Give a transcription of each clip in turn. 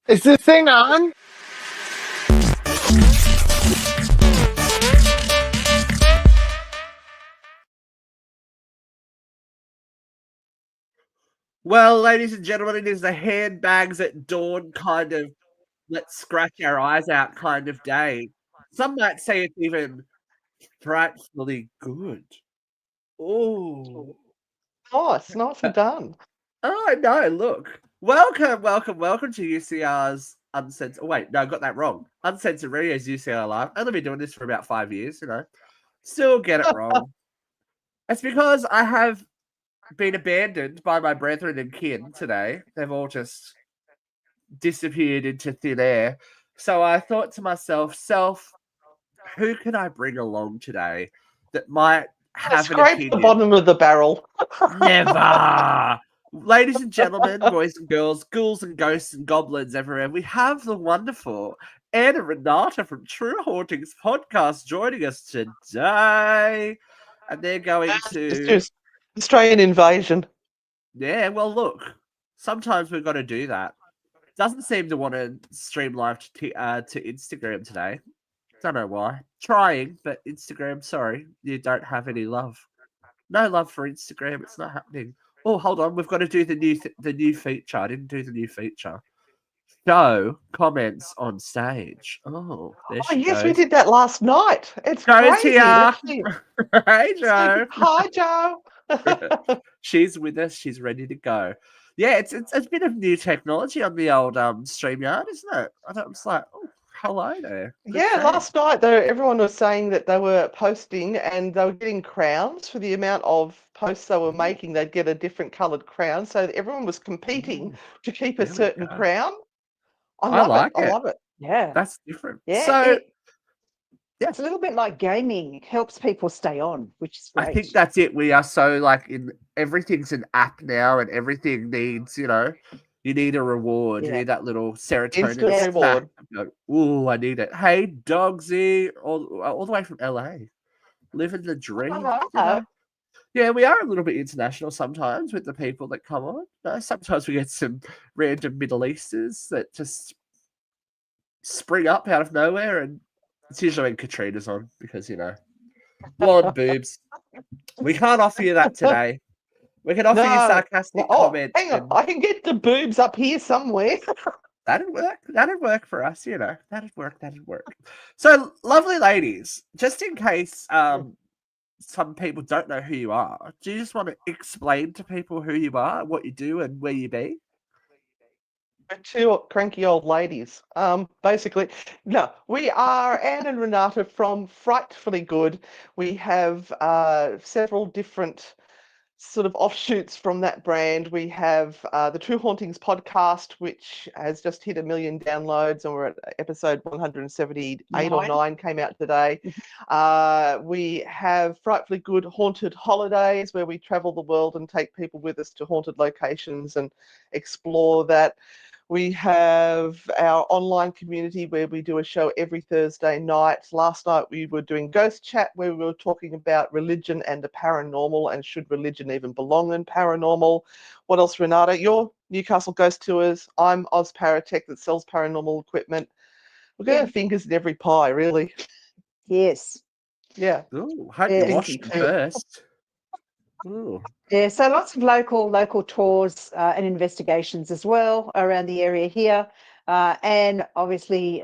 Is this thing on? Well, ladies and gentlemen, it is the handbags at dawn kind of let's scratch our eyes out kind of day. Some might say it's even frightfully good. Oh, Nicely done. I know. Look, welcome to UCR's Uncensored. Oh, wait, no, I got that wrong. Uncensored Radio's UCR Live. I've only been doing this for about 5 years, Still get it wrong. It's because I have been abandoned by my brethren and kin today. They've all just disappeared into thin air. So I thought to myself, who can I bring along today that might have an Scrape the opinion? bottom of the barrel. Never. Ladies and gentlemen, boys and girls, ghouls and ghosts and goblins everywhere, we have the wonderful Anne and Renata from True Hauntings podcast joining us today. And they're going to... It's Australian invasion. Yeah, well, look, sometimes we've got to do that. Doesn't seem to want to stream live to Instagram today. Don't know why. Trying, but Instagram, sorry, you don't have any love. No love for Instagram. It's not happening. Oh, hold on. We've got to do the new feature. I didn't do the new feature. Show comments on stage. Oh, there she yes, goes. we did that last night. It's Joe's crazy. here. Hey, Joe. Hi, Joe. She's with us. She's ready to go. Yeah, it's a bit of new technology on the old StreamYard, isn't it? I was like, oh, hello there. Good day. Last night though, everyone was saying that they were posting and they were getting crowns for the amount of posts they were making. They'd get a different coloured crown, so everyone was competing to keep a certain crown. I love it. Yeah, That's different. Yeah, So it's a little bit like gaming. It helps people stay on, which is great. I think that's it. We are so everything's an app now, and everything needs, you need a reward. Yeah. You need that little serotonin Instant reward. Ooh, I need it. Hey, Dogsy, all the way from LA, living the dream. Yeah, we are a little bit international sometimes with the people that come on. Sometimes we get some random Middle Easters that just spring up out of nowhere, and it's usually when Katrina's on because blonde boobs. We can't offer you that today. We can offer you sarcastic comments. Hang on, I can get the boobs up here somewhere. That'd work. That'd work for us, That'd work. So, lovely ladies, just in case some people don't know who you are, do you just want to explain to people who you are, what you do, and where you be? We're two cranky old ladies. Basically, no, we are Anne and Renata from Frightfully Good. We have several different sort of offshoots from that brand. We have the True Hauntings podcast, which has just hit 1 million downloads, and we're at episode 178 or 9 came out today. We have Frightfully Good Haunted Holidays, where we travel the world and take people with us to haunted locations and explore that. We have our online community where we do a show every Thursday night. Last night we were doing Ghost Chat, where we were talking about religion and the paranormal, and should religion even belong in paranormal. What else, Renata? You're Newcastle Ghost Tours. I'm Oz Paratech, that sells paranormal equipment. We're going to have fingers in every pie, really. Yes. Yeah. Ooh, hope you wash them first. Ooh. Yeah, so lots of local tours and investigations as well around the area here, and obviously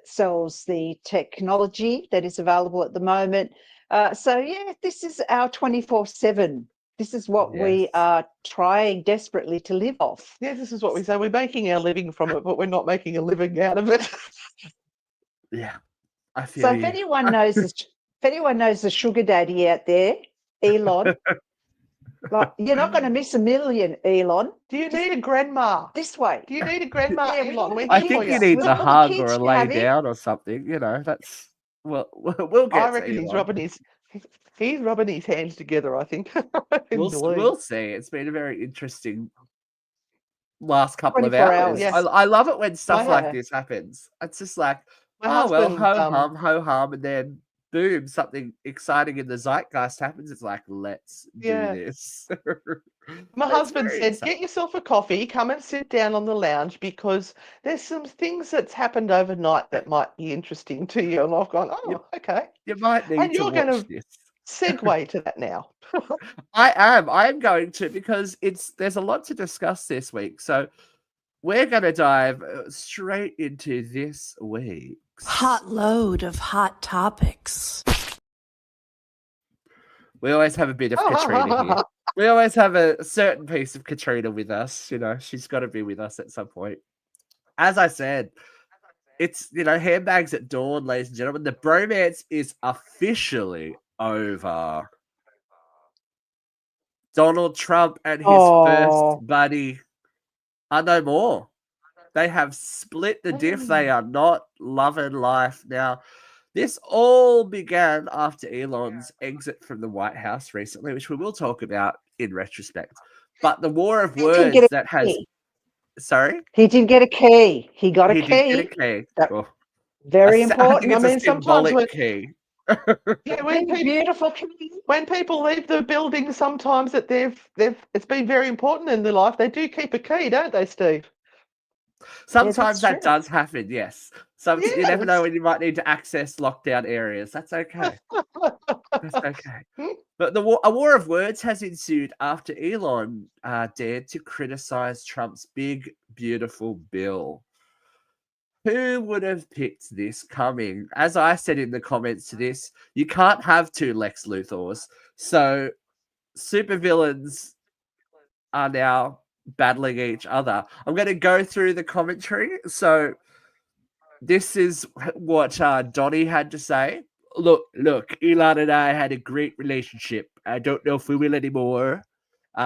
sells the technology that is available at the moment. So yeah, this is our 24/7. This is what we are trying desperately to live off. Yeah, this is what we say. We're making our living from it, but we're not making a living out of it. Yeah, I feel so you. If anyone knows the sugar daddy out there, Elon. Like, you're not going to miss 1 million, Elon. Do you need a grandma? This way. Do you need a grandma, Elon? I think you need a hug or a lay down or something. That's we'll get. I reckon he's rubbing his hands together. I think. We'll see. It's been a very interesting last couple of 24 hours. Yes. I love it when stuff like this happens. It's just like, My ho hum, and then boom, something exciting in the zeitgeist happens. It's like, let's Yeah. do this. My That's husband very said, exciting. "Get yourself a coffee, come and sit down on the lounge because there's some things that's happened overnight that might be interesting to you." And I've gone, You, "Oh, okay." you might And need to you're going watch to this. segue to that now. I am going to, because there's a lot to discuss this week. So we're going to dive straight into this week's hot load of hot topics. We always have a bit of Katrina here. We always have a certain piece of Katrina with us. You know, she's got to be with us at some point. As I said, it's, handbags at dawn, ladies and gentlemen. The bromance is officially over. Donald Trump and his first Oh, buddy are no more. They have split the diff. They are not loving life now. This all began after Elon's exit from the White House recently, which we will talk about in retrospect. But the war of he did get words a that has. key. Sorry? He did get a key. He got a He did get a key. key. That- Oh, Very I think important. I it's a mean, sometimes symbolic key. yeah, Very beautiful key. when people leave the building, sometimes that it's been very important in their life. They do keep a key, don't they, Steve? Sometimes that's that true. does happen, yes. You never know Yes. when you might need to access lockdown areas. That's okay. That's okay. But a war of words has ensued after Elon dared to criticize Trump's big, beautiful bill. Who would have picked this coming? As I said in the comments to this, you can't have two Lex Luthors. So supervillains are now battling each other. I'm going to go through the commentary. So this is what Donnie had to say. Look, Elon and I had a great relationship. I don't know if we will anymore.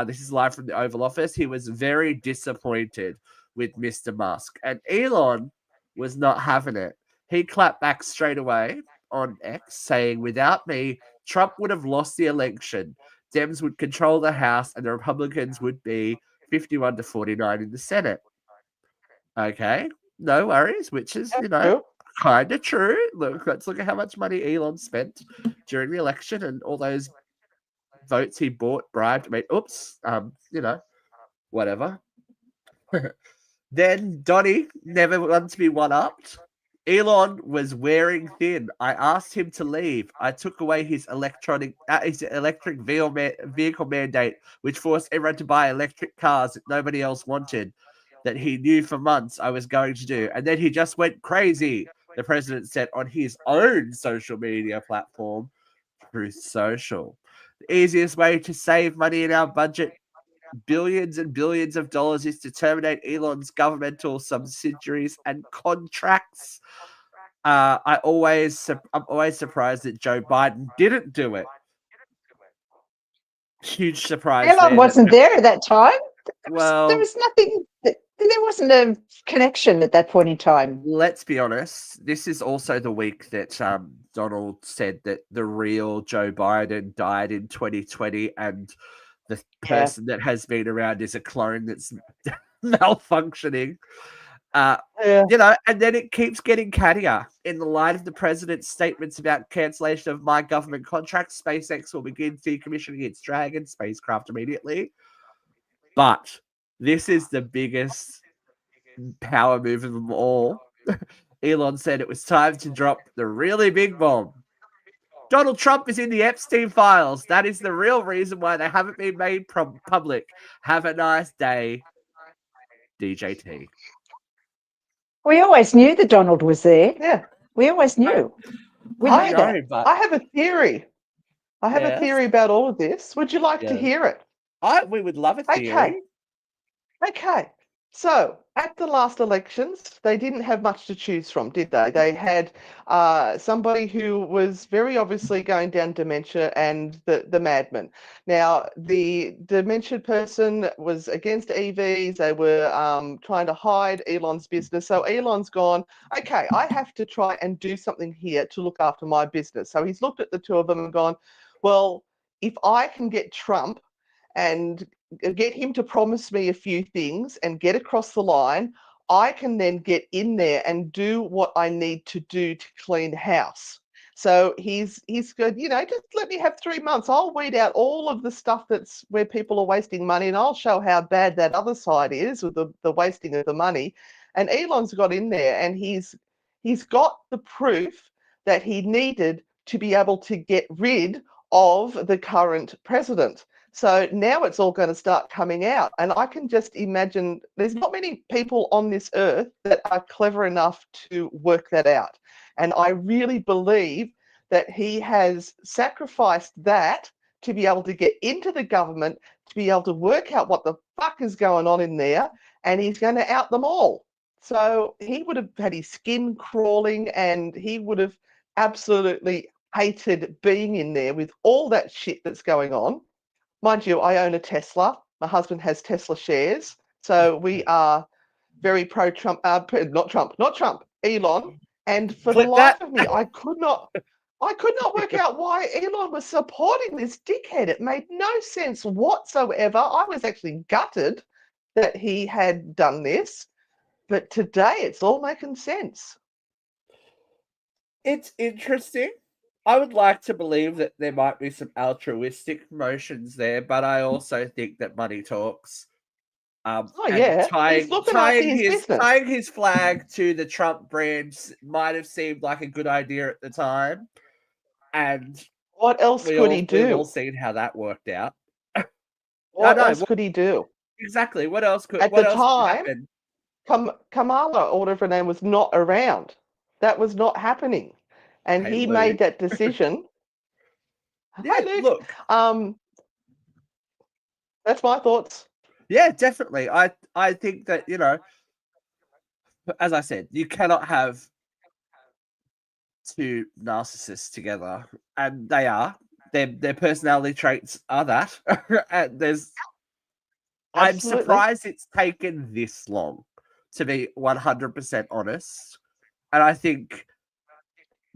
This is live from the Oval Office. He was very disappointed with Mr. Musk, and Elon was not having it. He clapped back straight away on X, saying, "Without me, Trump would have lost the election. Dems would control the House, and the Republicans would be 51 to 49 in the Senate." Okay, no worries, which is, True. kind of true. Look, let's look at how much money Elon spent during the election and all those votes he bought, bribed. I mean, oops, whatever. Then Donnie never wanted to be one-upped. Elon was wearing thin. I asked him to leave. I took away his electric vehicle mandate, which forced everyone to buy electric cars that nobody else wanted, that he knew for months I was going to do. And then he just went crazy, the president said on his own social media platform, Truth Social. The easiest way to save money in our budget, billions and billions of dollars, is to terminate Elon's governmental subsidiaries and contracts. I'm always surprised that Joe Biden didn't do it. Huge surprise Elon there. wasn't there at that time. There Well, was nothing. There wasn't a connection at that point in time. let's be honest. This is also the week that Donald said that the real Joe Biden died in 2020, and the Yeah. person that has been around is a clone that's malfunctioning. Yeah. And then it keeps getting cattier. In the light of the president's statements about cancellation of my government contracts, SpaceX will begin decommissioning its Dragon spacecraft immediately. But this is the biggest power move of them all. Elon said it was time to drop the really big bomb. Donald Trump is in the Epstein files. That is the real reason why they haven't been made public. Have a nice day, DJT. We always knew that Donald was there. Yeah. We always knew. We I knew that. know, but I have a theory. I have a Yes. theory about all of this. Would you like to Yes. hear it? we would love a theory. Okay. So at the last elections, they didn't have much to choose from, did they? They had somebody who was very obviously going down dementia and the madman. Now, the dementia person was against EVs. They were trying to hide Elon's business. So Elon's gone, okay, I have to try and do something here to look after my business. So he's looked at the two of them and gone, well, if I can get Trump and get him to promise me a few things and get across the line, I can then get in there and do what I need to do to clean house. So he's good, just let me have 3 months. I'll weed out all of the stuff that's where people are wasting money, and I'll show how bad that other side is with the wasting of the money. And Elon's got in there, and he's got the proof that he needed to be able to get rid of the current president. So now it's all going to start coming out. And I can just imagine there's not many people on this earth that are clever enough to work that out. And I really believe that he has sacrificed that to be able to get into the government, to be able to work out what the fuck is going on in there, and he's going to out them all. So he would have had his skin crawling, and he would have absolutely hated being in there with all that shit that's going on. Mind you, I own a Tesla. My husband has Tesla shares. So we are very pro-Trump, not Trump, Elon. And for the Clip life that. of me, I could not work out why Elon was supporting this dickhead. It made no sense whatsoever. I was actually gutted that he had done this, but today it's all making sense. It's interesting. I would like to believe that there might be some altruistic motions there, but I also think that money talks. Oh And yeah, he's looking after his business. tying his flag to the Trump brand might have seemed like a good idea at the time, and What else could he we've all do? seen how that worked out. What else could he do? Exactly. What else could At the time, happen? Kamala, or whatever her name, was not around. That was not happening. And Hey, he Lou. made that decision. Yeah, Hi, Luke. look. That's my thoughts. Yeah, definitely. I think that, as I said, you cannot have two narcissists together, and they are. Their personality traits are that. And I'm Absolutely. surprised it's taken this long, to be 100% honest. And I think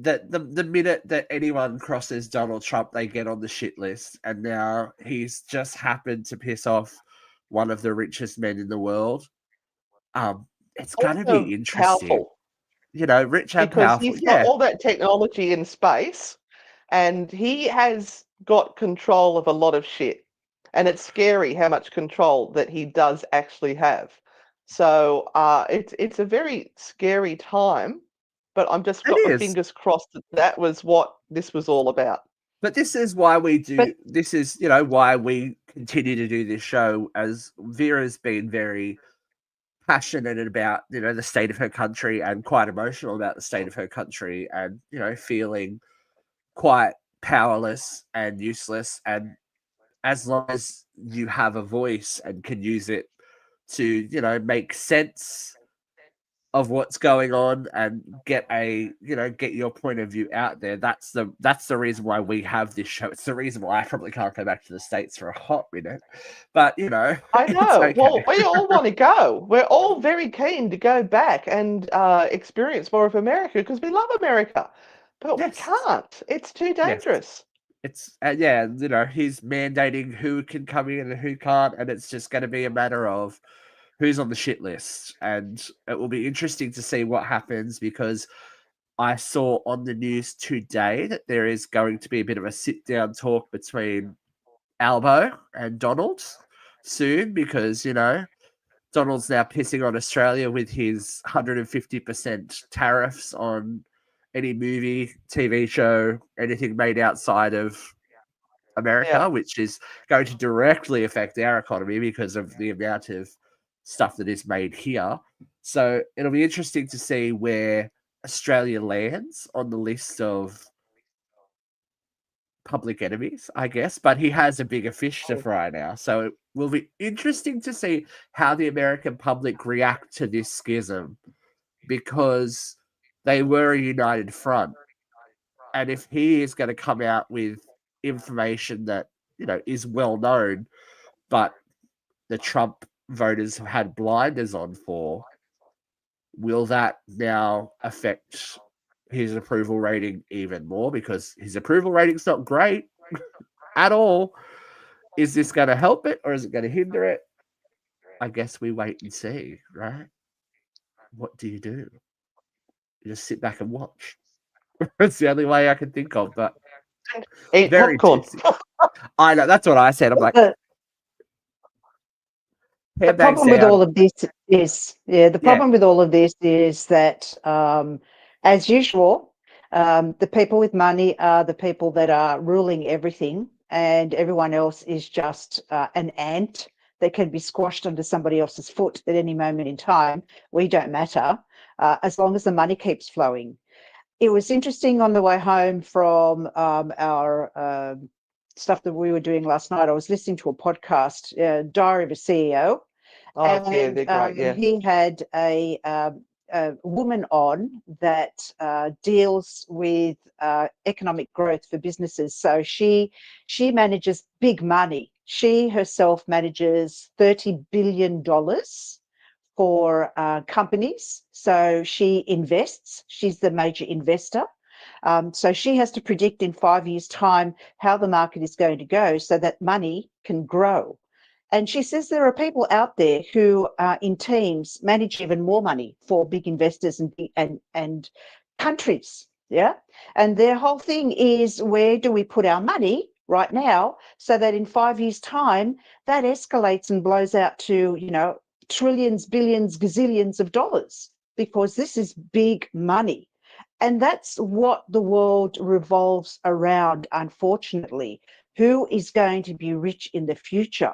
that the minute that anyone crosses Donald Trump, they get on the shit list. And now he's just happened to piss off one of the richest men in the world. It's going to be interesting. Powerful. Rich and Because powerful. he's got Yeah, all that technology in space, and he has got control of a lot of shit. And it's scary how much control that he does actually have. So it's a very scary time, but I'm just got it my is. fingers crossed that was what this was all about. But this is why we do. But- This is why we continue to do this show. As Vera's been very passionate about the state of her country and quite emotional about the state of her country, and feeling quite powerless and useless. And as long as you have a voice and can use it to make sense of what's going on and get your point of view out there, that's the reason why we have this show. It's the reason why I probably can't go back to the States for a hot minute, but I know. it's okay. Well, we all want to go. We're all very keen to go back and experience more of America because we love America, but we Yes. can't. It's too dangerous. It's he's mandating who can come in and who can't, and it's just going to be a matter of who's on the shit list. And it will be interesting to see what happens, because I saw on the news today that there is going to be a bit of a sit down talk between Albo and Donald soon, because Donald's now pissing on Australia with his 150% tariffs on any movie, TV show, anything made outside of America, Yeah. which is going to directly affect our economy because of the amount of stuff that is made here. So it'll be interesting to see where Australia lands on the list of public enemies, I guess. But he has a bigger fish to fry now. So it will be interesting to see how the American public react to this schism, because they were a united front. And if he is going to come out with information that is well known, but the Trump voters have had blinders on for, will that now affect his approval rating even more? Because his approval rating's not great at all. Is this going to help it, or is it going to hinder it? I guess we wait and see, right? What do? You just sit back and watch. It's the only way I can think of, but Eat very popcorn. tipsy. I know, that's what I said. I'm like, The handbag problem with all sound. of this is, the Yeah. problem with all of this is that, as usual, the people with money are the people that are ruling everything, and everyone else is just an ant that can be squashed under somebody else's foot at any moment in time. We don't matter, as long as the money keeps flowing. It was interesting on the way home from our stuff that we were doing last night. I was listening to a podcast, Diary of a CEO, Oh, yeah, and they're great. Yeah. he had a woman on that deals with economic growth for businesses. So she manages big money. She herself manages $30 billion for companies. So she invests. She's the major investor. So she has to predict in 5 years' time how the market is going to go so that money can grow. And she says there are people out there who in teams manage even more money for big investors and countries. Yeah. And their whole thing is, where do we put our money right now so that in 5 years' time that escalates and blows out to, trillions, billions, gazillions of dollars, because this is big money. And that's what the world revolves around, unfortunately. Who is going to be rich in the future?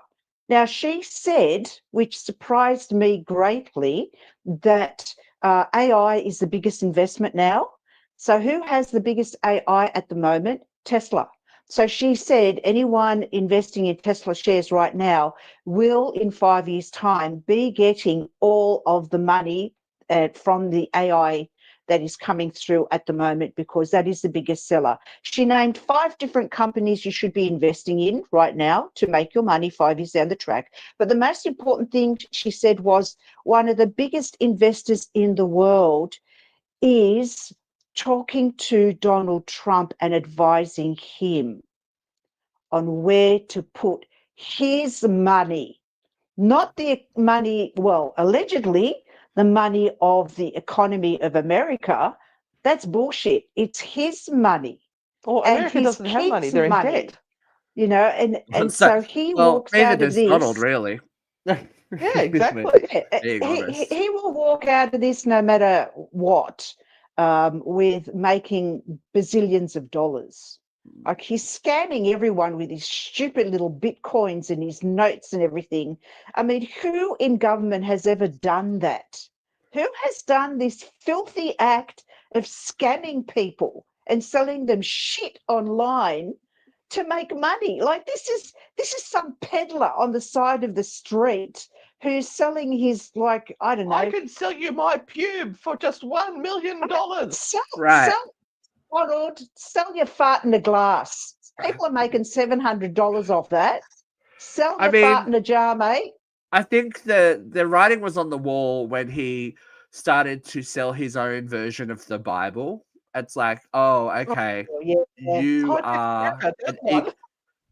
Now, she said, which surprised me greatly, that AI is the biggest investment now. So who has the biggest AI at the moment? Tesla. So she said anyone investing in Tesla shares right now will, in 5 years' time, be getting all of the money from the AI that is coming through at the moment, because that is the biggest seller. She named 5 different companies you should be investing in right now to make your money 5 years down the track. But the most important thing she said was, one of the biggest investors in the world is talking to Donald Trump and advising him on where to put his money, not the money, well, allegedly the money of the economy of America. That's bullshit. It's his money. Well, And America his doesn't have money. kids' They're in money, debt. and So, so he well, walks neither out of does Donald, this. really. Yeah, exactly. Being honest. He will walk out of this no matter what, with making bazillions of dollars. Like, he's scamming everyone with his stupid little bitcoins and his notes and everything. I mean, who in government has ever done that? Who has done this filthy act of scamming people and selling them shit online to make money? Like, this is some peddler on the side of the street who's selling his, like, I don't know. I can sell you my pube for just $1 million. Right. Donald, sell your fart in a glass. People are making $700 off that. Sell I your fart mean, in a jar, mate. I think the writing was on the wall when he started to sell his own version of the Bible. It's like, oh, okay, Oh, yeah. you I didn't hear are about that one.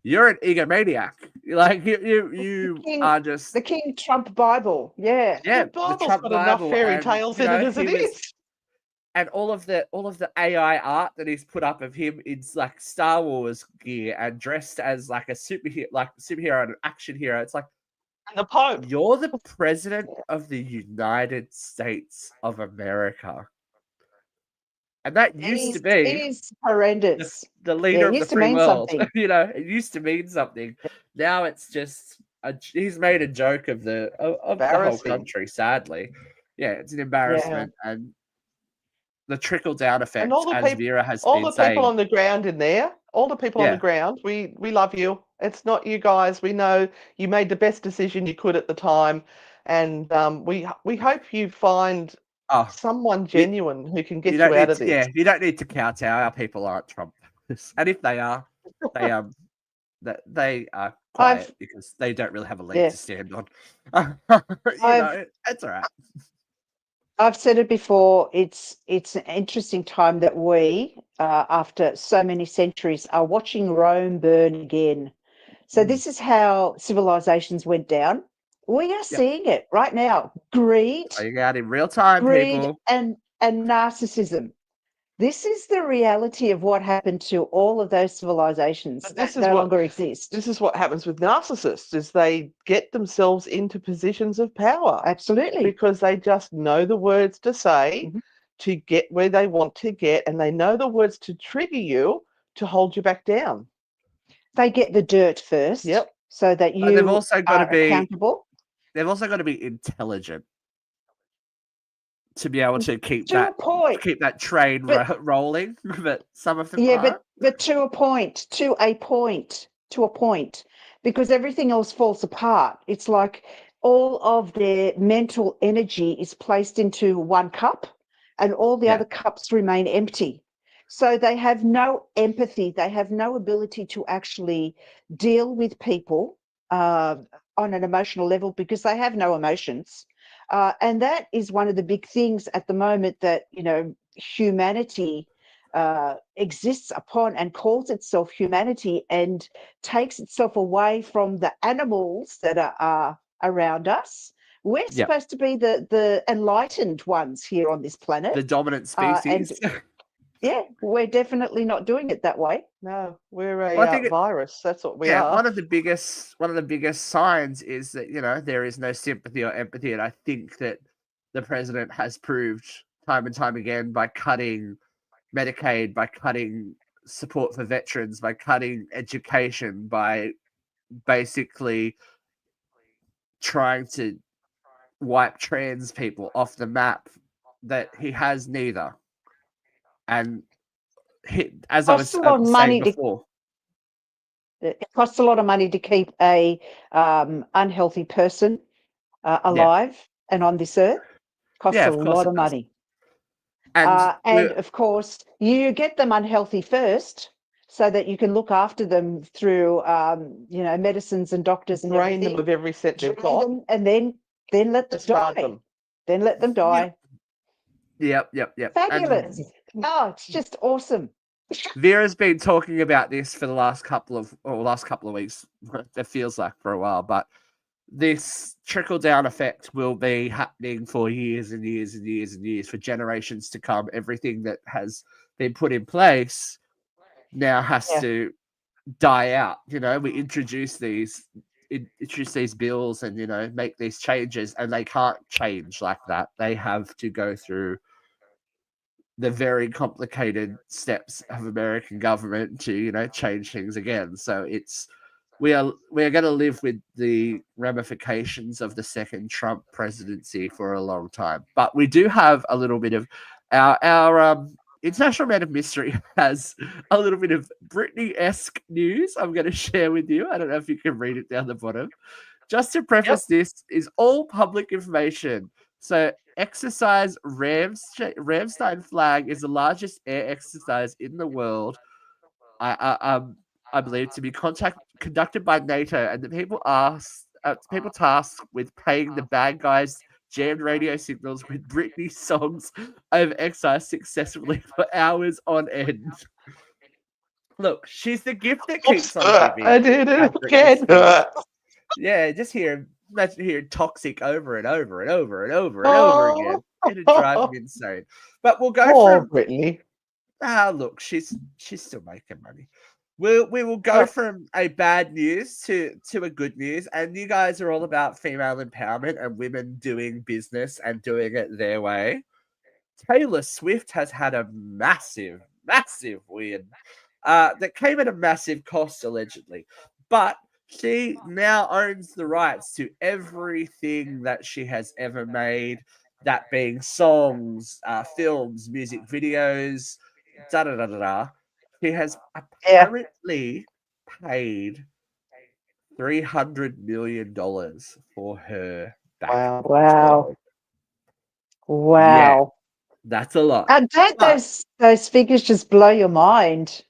you're an egomaniac. Like you are The just King Trump Bible. Yeah. yeah, The the Bible's Trump got enough Bible, fairy and tales in it as he it was, is. and all of the AI art that he's put up of him in like Star Wars gear and dressed as like a superhero and an action hero. It's like, And the Pope. you're the president of the United States of America. And that used to It be is horrendous. the Yeah, leader it of the used to free mean world. something. It used to mean something. Now it's just he's made a joke of the whole Embarrassing. country, sadly. Yeah, it's an Yeah. embarrassment. And the trickle down effect, And all the as people, Vera has all been the people saying. on the ground in there, all the people on the Yeah. ground, we love you. It's not you guys. We know you made the best decision you could at the time, and we hope you find Oh, someone you, genuine who can you get don't you out need of to, this. you don't need to kowtow. Our people aren't Trump. And if they are, they they are I've quiet because they don't really have a leg yeah. to stand on. I've It's all right. I've said it before. It's an interesting time that we, after so many centuries, are watching Rome burn again. So Mm. this is how civilizations went down. We are Yep. seeing it right now. Greed, Playing out in real time, people. and narcissism. This is the reality of what happened to all of those civilizations But that this is no what- longer exist. This is what happens with narcissists: is they get themselves into positions of power Absolutely. because they just know the words to say Mhm. to get where they want to get, and they know the words to trigger you to hold you back down. They get the dirt first, Yep. so that But they've you also got to are be accountable. they've also got to be intelligent to be able to keep To a point. that train But- rolling. But some of them Yeah, aren't. but to a point, because everything else falls apart. It's like all of their mental energy is placed into one cup, and all the Yeah. other cups remain empty. So they have no empathy. They have no ability to actually deal with people on an emotional level because they have no emotions. And that is one of the big things at the moment that, humanity exists upon and calls itself humanity and takes itself away from the animals that are around us. We're Yep. supposed to be the enlightened ones here on this planet. The dominant And species. yeah, we're definitely not doing it that way. No, we're a Well, I think virus. That's what we yeah, are. one of the biggest signs is that there is no sympathy or empathy, and I think that the president has proved time and time again by cutting Medicaid, by cutting support for veterans, by cutting education, by basically trying to wipe trans people off the map, that he has neither. And as I Costs was a lot of saying money to before, it costs a lot of money to keep a unhealthy person alive and on this earth. Costs Yeah, a of course lot it of does. money. and And of course, you get them unhealthy first so that you can look after them through, medicines and doctors and Drain them everything. of every cent they've Drain got. them and then let them Starve die. them. Then let them die. Yep. Fabulous. Oh, it's just awesome. Vera's been talking about this for the last couple of weeks. It feels like for a while, but this trickle down effect will be happening for years and years and years and years, for generations to come. Everything that has been put in place now has Yeah. to die out. We introduce these bills and make these changes, and they can't change like that. They have to go through the very complicated steps of American government to change things again. So we are going to live with the ramifications of the second Trump presidency for a long time. But we do have a little bit of our International Man of Mystery has a little bit of Britney-esque news I'm going to share with you. I don't know if you can read it down the bottom. Just to preface, this is all public information. So exercise Ramstein flag is the largest air exercise in the world. I believe to be conducted by NATO, and the people tasked with playing the bad guys jammed radio signals with Britney songs over exercise successfully for hours on end. Look, she's the gift that keeps on giving. I did at it Britney again. Spears. Yeah, just imagine hearing toxic over and over and over and over and over again. It'd drive me insane. But we'll go Oh, from Brittany. look, she's still making money. We will go from a bad news to a good news, and you guys are all about female empowerment and women doing business and doing it their way. Taylor Swift has had a massive win that came at a massive cost, allegedly. But she now owns the rights to everything that she has ever made, that being songs, films, music videos, da da da da da. She has apparently paid $300 million for her back. Wow. Wow. That's a lot. And don't But- those figures just blow your mind?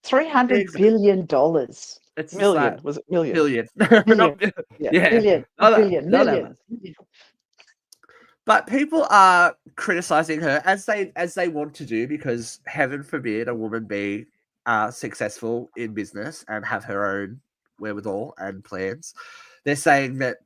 $300 Exactly. billion. It's just Million. like Was it million? billion. Billion. Yeah. Billion. Not that- Billion. not that Million. much. But people are criticizing her as they want to do, because heaven forbid a woman be successful in business and have her own wherewithal and plans. They're saying that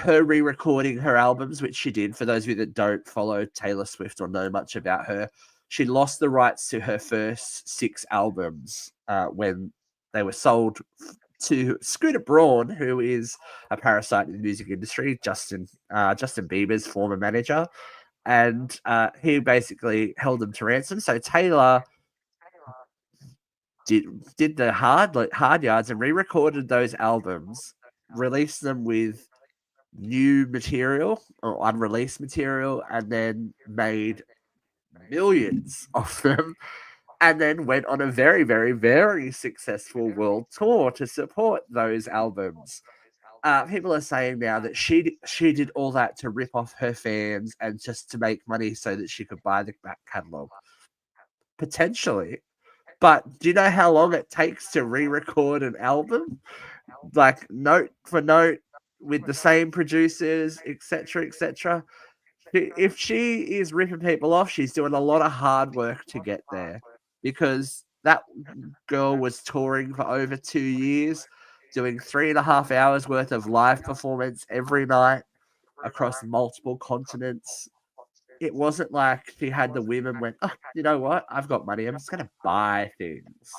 her re-recording her albums, which she did, for those of you that don't follow Taylor Swift or know much about her, she lost the rights to her first 6 albums when they were sold to Scooter Braun, who is a parasite in the music industry, Justin Bieber's former manager, and he basically held them to ransom. So Taylor did the hard yards and re-recorded those albums, released them with new material or unreleased material, and then made millions of them, and then went on a very, very, very successful world tour to support those albums. People are saying now that she did all that to rip off her fans and just to make money so that she could buy the back catalog. Potentially. But do you know how long it takes to re-record an album? Like note for note with the same producers, etc., etc. If she is ripping people off, she's doing a lot of hard work to get there, because that girl was touring for over 2 years, doing 3.5 hours worth of live performance every night across multiple continents. It wasn't like she had the whim and went, oh, you know what? I've got money. I'm just going to buy things.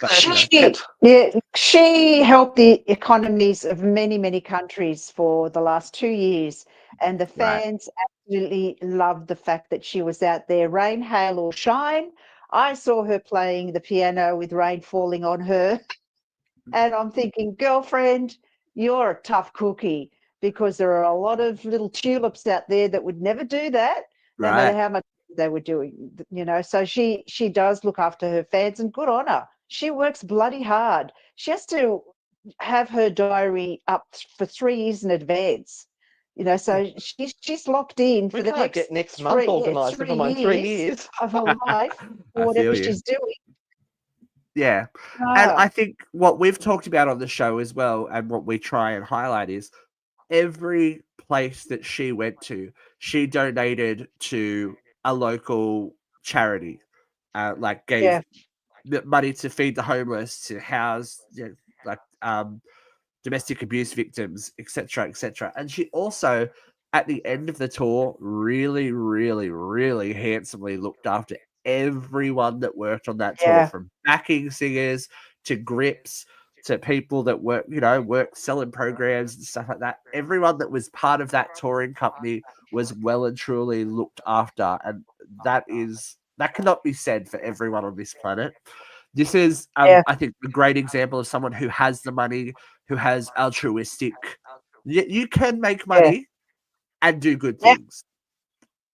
But, you know, She helped the economies of many, many countries for the last 2 years, and the Right. fans absolutely loved the fact that she was out there, rain, hail, or shine. I saw her playing the piano with rain falling on her, and I'm thinking, girlfriend, you're a tough cookie, because there are a lot of little tulips out there that would never do that, no matter right. how much they were doing, So she does look after her fans, and good on her. She works bloody hard. She has to have her diary up for 3 years in advance. So she's locked in for We the can't get next next month 3, organised, never mind 3 years. of her life, I or whatever feel you. she's doing. Yeah. And Ah, I think what we've talked about on the show as well, and what we try and highlight, is every place that she went to, she donated to a local charity, like yeah, gave money to feed the homeless, to house, like domestic abuse victims, etc., etc. And she also, at the end of the tour, really, really, really handsomely looked after everyone that worked on that tour, yeah, from backing singers to grips to people that work selling programs and stuff like that. Everyone that was part of that touring company was well and truly looked after, and that cannot be said for everyone on this planet. This is, yeah, I think, a great example of someone who has the money, who has altruistic. You can make yeah, money and do good yeah, things.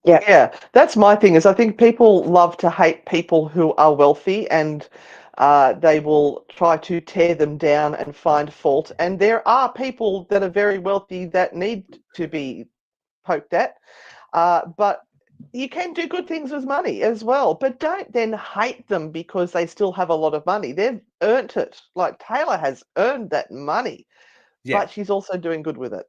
yeah, Yeah, that's my thing. Is I think people love to hate people who are wealthy, and they will try to tear them down and find fault. And there are people that are very wealthy that need to be poked at. But you can do good things with money as well. But don't then hate them because they still have a lot of money. They've earned it. Like Taylor has earned that money, Yeah, but she's also doing good with it.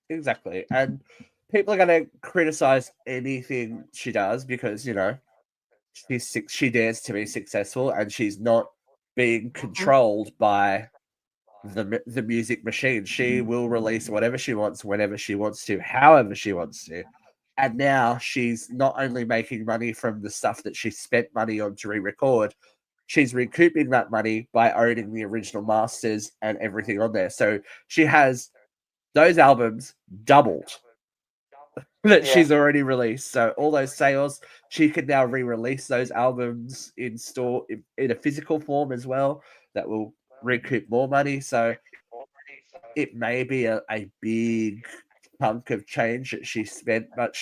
exactly. And people are going to criticize anything she does because, she dares to be successful, and she's not being controlled by the music machine. She will release whatever she wants, whenever she wants to, however she wants to. And now she's not only making money from the stuff that she spent money on to re-record, she's recouping that money by owning the original masters and everything on there. So she has those albums doubled that Yeah. she's already released. So all those sales, she can now re-release those albums in store in a physical form as well. That will recoup more money. So it may be a big chunk of change that she spent, but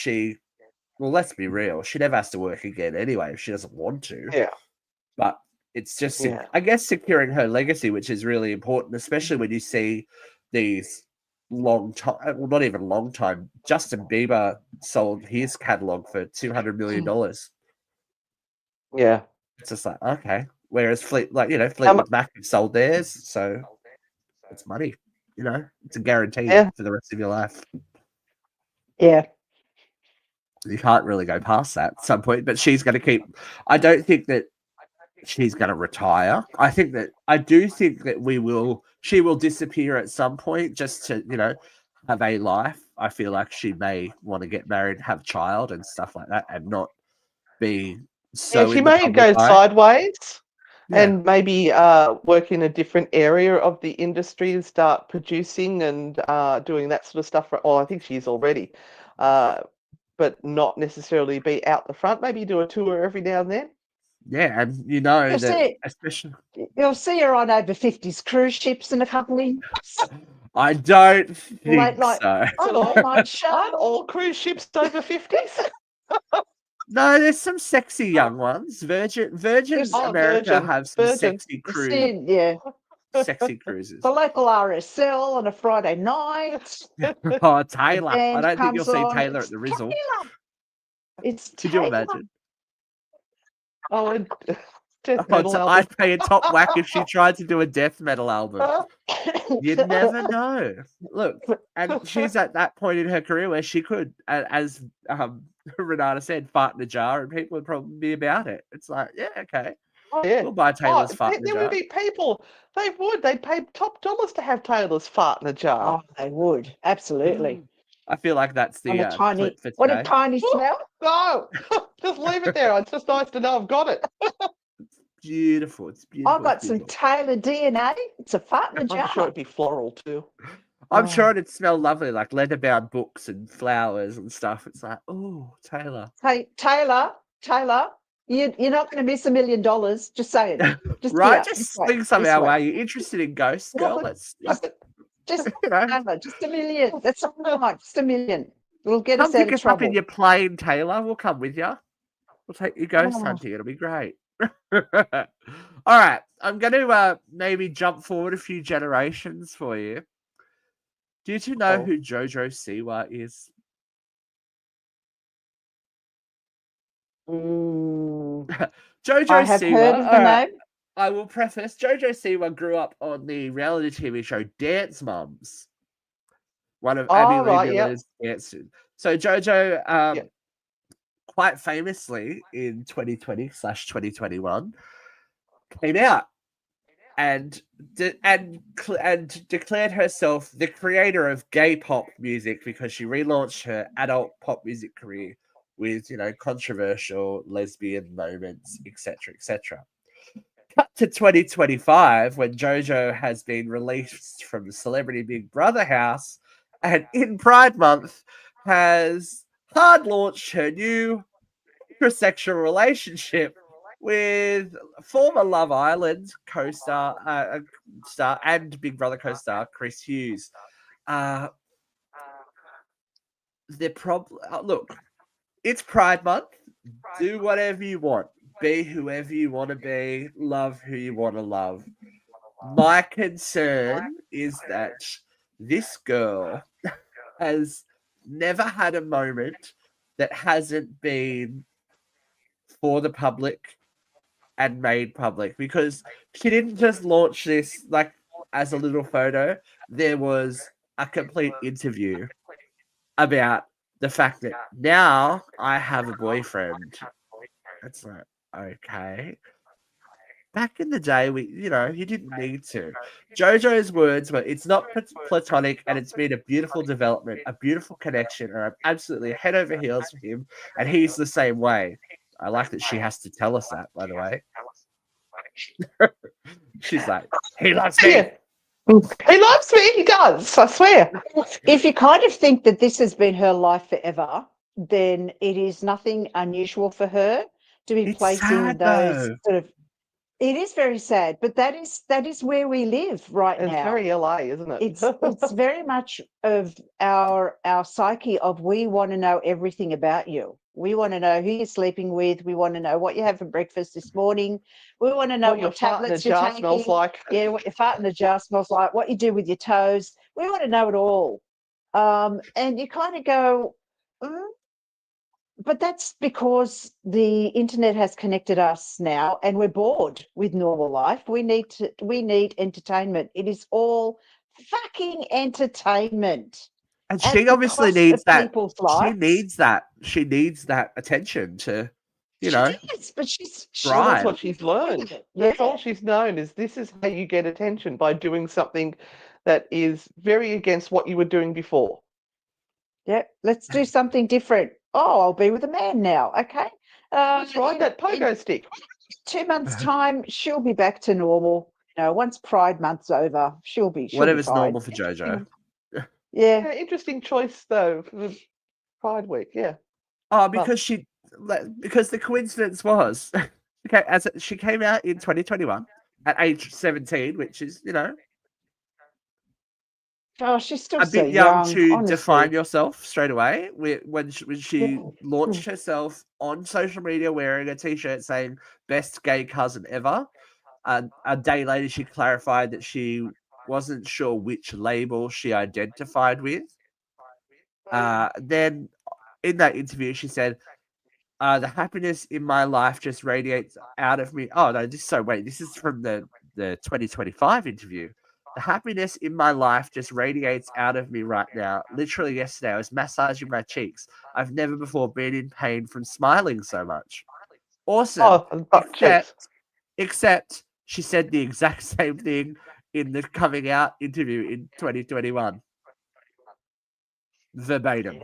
well, let's be real, she never has to work again anyway if she doesn't want to. Yeah. But it's just, Yeah. I guess, securing her legacy, which is really important, especially when you see these long time, well, not even long time. Justin Bieber sold his catalog for $200 million. Yeah. It's just like, okay. Whereas How mu- Fleetwood Mac sold theirs, so it's money. It's a guarantee yeah. for the rest of your life. yeah. You can't really go past that at some point. But she's going to keep. I don't think that she's going to retire. I do think that she will disappear at some point just to, have a life. I feel like she may want to get married, have a child and stuff like that, and not be Yeah, so she in the may public go eye. sideways Yeah. and maybe work in a different area of the industry and start producing and doing that sort of stuff. Well, I think she is already, but not necessarily be out the front. Maybe do a tour every now and then. Yeah, and you know You'll that see, especially you'll see her on over 50s cruise ships in a couple of years. I don't Late think night, so. it's a late night show. Aren't all cruise ships over 50s? No, there's some sexy young ones. Virgin Just- Oh, America Virgin, have some Virgin. sexy cruises. The local RSL on a Friday night. Oh, Taylor. I band don't think you'll comes see on, Taylor it's at the Rizzle. Taylor. It's Could you Taylor. imagine? Oh, and death Oh, metal album. I'd pay a top whack if she tried to do a death metal album. You'd never know. Look, and she's at that point in her career where she could, as Renata said, fart in a jar, and people would probably be about it. It's like, yeah, okay, Oh, yeah. we'll buy Taylor's fart in a There jar. would be people. They'd pay top dollars to have Taylor's fart in a jar. Oh, they would absolutely. I feel like that's On the a tiny, clip for what a today. tiny smell. No, just leave it there. It's just nice to know I've got it. Beautiful. It's beautiful. I've got it's some beautiful. Taylor DNA. It's a fart in a jar. I'm sure it'd be floral too. I'm Oh. sure it'd smell lovely, like leather-bound books and flowers and stuff. It's like, oh, Taylor. Hey, Taylor, you're not going to miss $1 million. Just saying. Just Right? here, Just this way, swing some this our way. way. You're interested in ghosts, girl? Let's Just, you know, Taylor, just $1 million. That's all right. Just $1 million. It'll get come us out pick of us up in trouble. your plane, Taylor. We'll come with you. We'll take you ghost Oh. hunting. It'll be great. All right. I'm going to maybe jump forward a few generations for you. Do you two know who Jojo Siwa is? Jojo I have Siwa. heard of the all right, name. I will preface. Jojo Siwa grew up on the reality TV show Dance Moms, one of Abby Lee Miller's dances. So Jojo, quite famously in 2020/2021, came out and declared herself the creator of gay pop music because she relaunched her adult pop music career with, controversial lesbian moments, etc., etc. Cut to 2025 when JoJo has been released from the Celebrity Big Brother house and in Pride Month has hard launched her new heterosexual relationship with former Love Island co-star star and Big Brother co-star Chris Hughes. Look, it's Pride Month. Do whatever you want. Be whoever you want to be. Love who you want to love. My concern is that this girl has never had a moment that hasn't been for the public and made public, because she didn't just launch this like as a little photo. There was a complete interview about the fact that now I have a boyfriend. It's like, okay. Back in the day, you didn't need to. JoJo's words were, it's not platonic, and it's been a beautiful development, a beautiful connection, and I'm absolutely head over heels for him, and he's the same way. I like that she has to tell us that, by the way. She's like, he loves me. Yeah. He loves me. He does. I swear. If you kind of think that this has been her life forever, then it is nothing unusual for her to be It's placing sad, those though. sort of. It is very sad, but that is where we live right It's now. very LA, isn't it? It's very much of our psyche of, we want to know everything about you. We want to know who you're sleeping with. We want to know what you had for breakfast this morning. We want to know What your what fart in a tablets you're jar taking. smells like. Yeah, what your fart in the jar smells like, what you do with your toes. We want to know it all. And you kind of go, but that's because the internet has connected us now, and we're bored with normal life. We need entertainment. It is all fucking entertainment. And At she the obviously cost needs of that. people's She lives. needs that. She needs that attention to, She does, but Well, that's Right. what she's learned. That's all she's known, is this is how you get attention, by doing something that is very against what you were doing before. Yeah, let's do something different. Oh, I'll be with a man now. Okay. Let's ride in- that in pogo stick. 2 months' time, she'll be back to normal. Once Pride Month's over, she'll be Whatever's fine. normal for JoJo. Yeah. Yeah, interesting choice though for Pride Week. Yeah. Oh, because because the coincidence was, okay, she came out in 2021 at age 17, which is Oh, she's still a so bit young young, to define honestly. yourself straight away. When she Yeah. launched herself on social media wearing a t-shirt saying "best gay cousin ever," a day later she clarified that she wasn't sure which label she identified with. Then in that interview, she said, "The happiness in my life just radiates out of me." Oh no, this is from the 2025 interview. "The happiness in my life just radiates out of me right now. Literally yesterday, I was massaging my cheeks. I've never before been in pain from smiling so much." Awesome. Oh, and butt cheeks. Except she said the exact same thing in the coming out interview in 2021. Verbatim.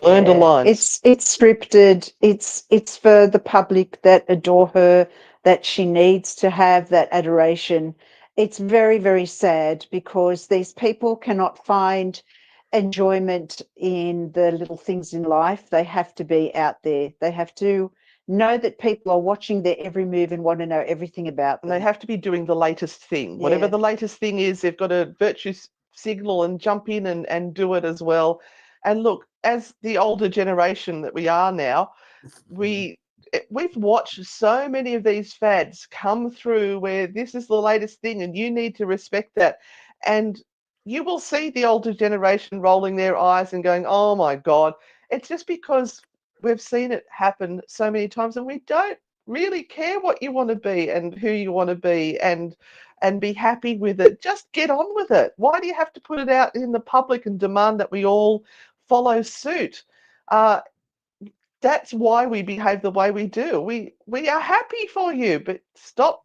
Learned a line. It's scripted. It's for the public that adore her, that she needs to have that adoration. It's very, very sad because these people cannot find enjoyment in the little things in life. They have to be out there. They have to know that people are watching their every move and want to know everything about And they them. have to be doing the latest thing. Whatever Yeah. the latest thing is, they've got a virtue signal and jump in and do it as well. And look, as the older generation that we are now, we've watched so many of these fads come through where this is the latest thing and you need to respect that. And you will see the older generation rolling their eyes and going, oh my God. It's just because we've seen it happen so many times and we don't really care what you want to be and who you want to be and be happy with it. Just get on with it. Why do you have to put it out in the public and demand that we all follow suit? That's why we behave the way we do. We are happy for you, but stop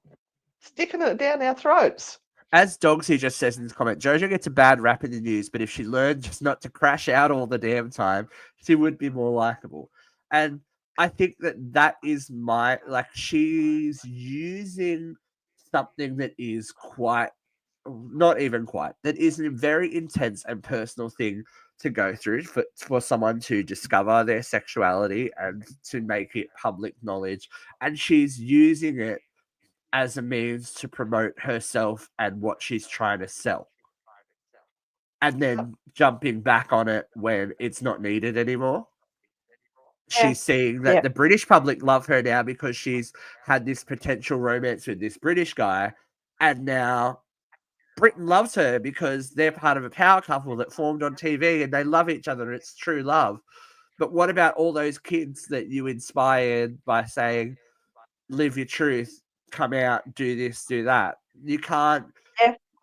sticking it down our throats. As Dogsy just says in his comment, JoJo gets a bad rap in the news, but if she learned just not to crash out all the damn time, she would be more likable. And I think that is she's using something that is not even quite, that is a very intense and personal thing to go through for someone to discover their sexuality and to make it public knowledge. And she's using it as a means to promote herself and what she's trying to sell. And then jumping back on it when it's not needed anymore. She's seeing that the British public love her now because she's had this potential romance with this British guy. And now Britain loves her because they're part of a power couple that formed on TV and they love each other. It's true love. But what about all those kids that you inspired by saying, live your truth, come out, do this, do that? You can't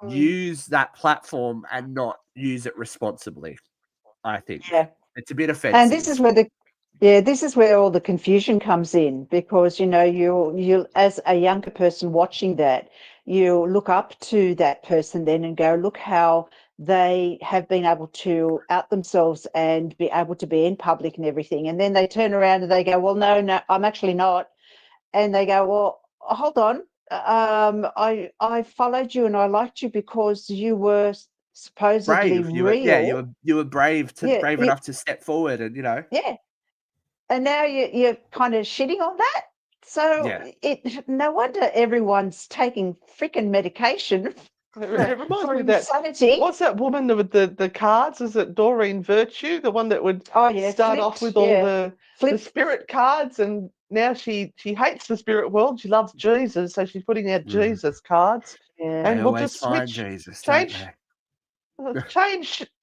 use that platform and not use it responsibly, I think. Yeah. It's a bit offensive. And this is where all the confusion comes in because you as a younger person watching that, you look up to that person then and go, look how they have been able to out themselves and be able to be in public and everything. And then they turn around and they go, well, no, I'm actually not. And they go, well, hold on. I followed you and I liked you because you were supposedly brave. real. You were brave Yeah, enough to step forward and yeah. And now you're kind of shitting on that. So no wonder everyone's taking freaking medication It reminds for me of that. insanity. What's that woman with the cards? Is it Doreen Virtue, the one that would start off with all the spirit cards, and now she hates the spirit world. She loves Jesus, so she's putting out Jesus cards. Yeah. And they we'll always just find switch, Jesus, change,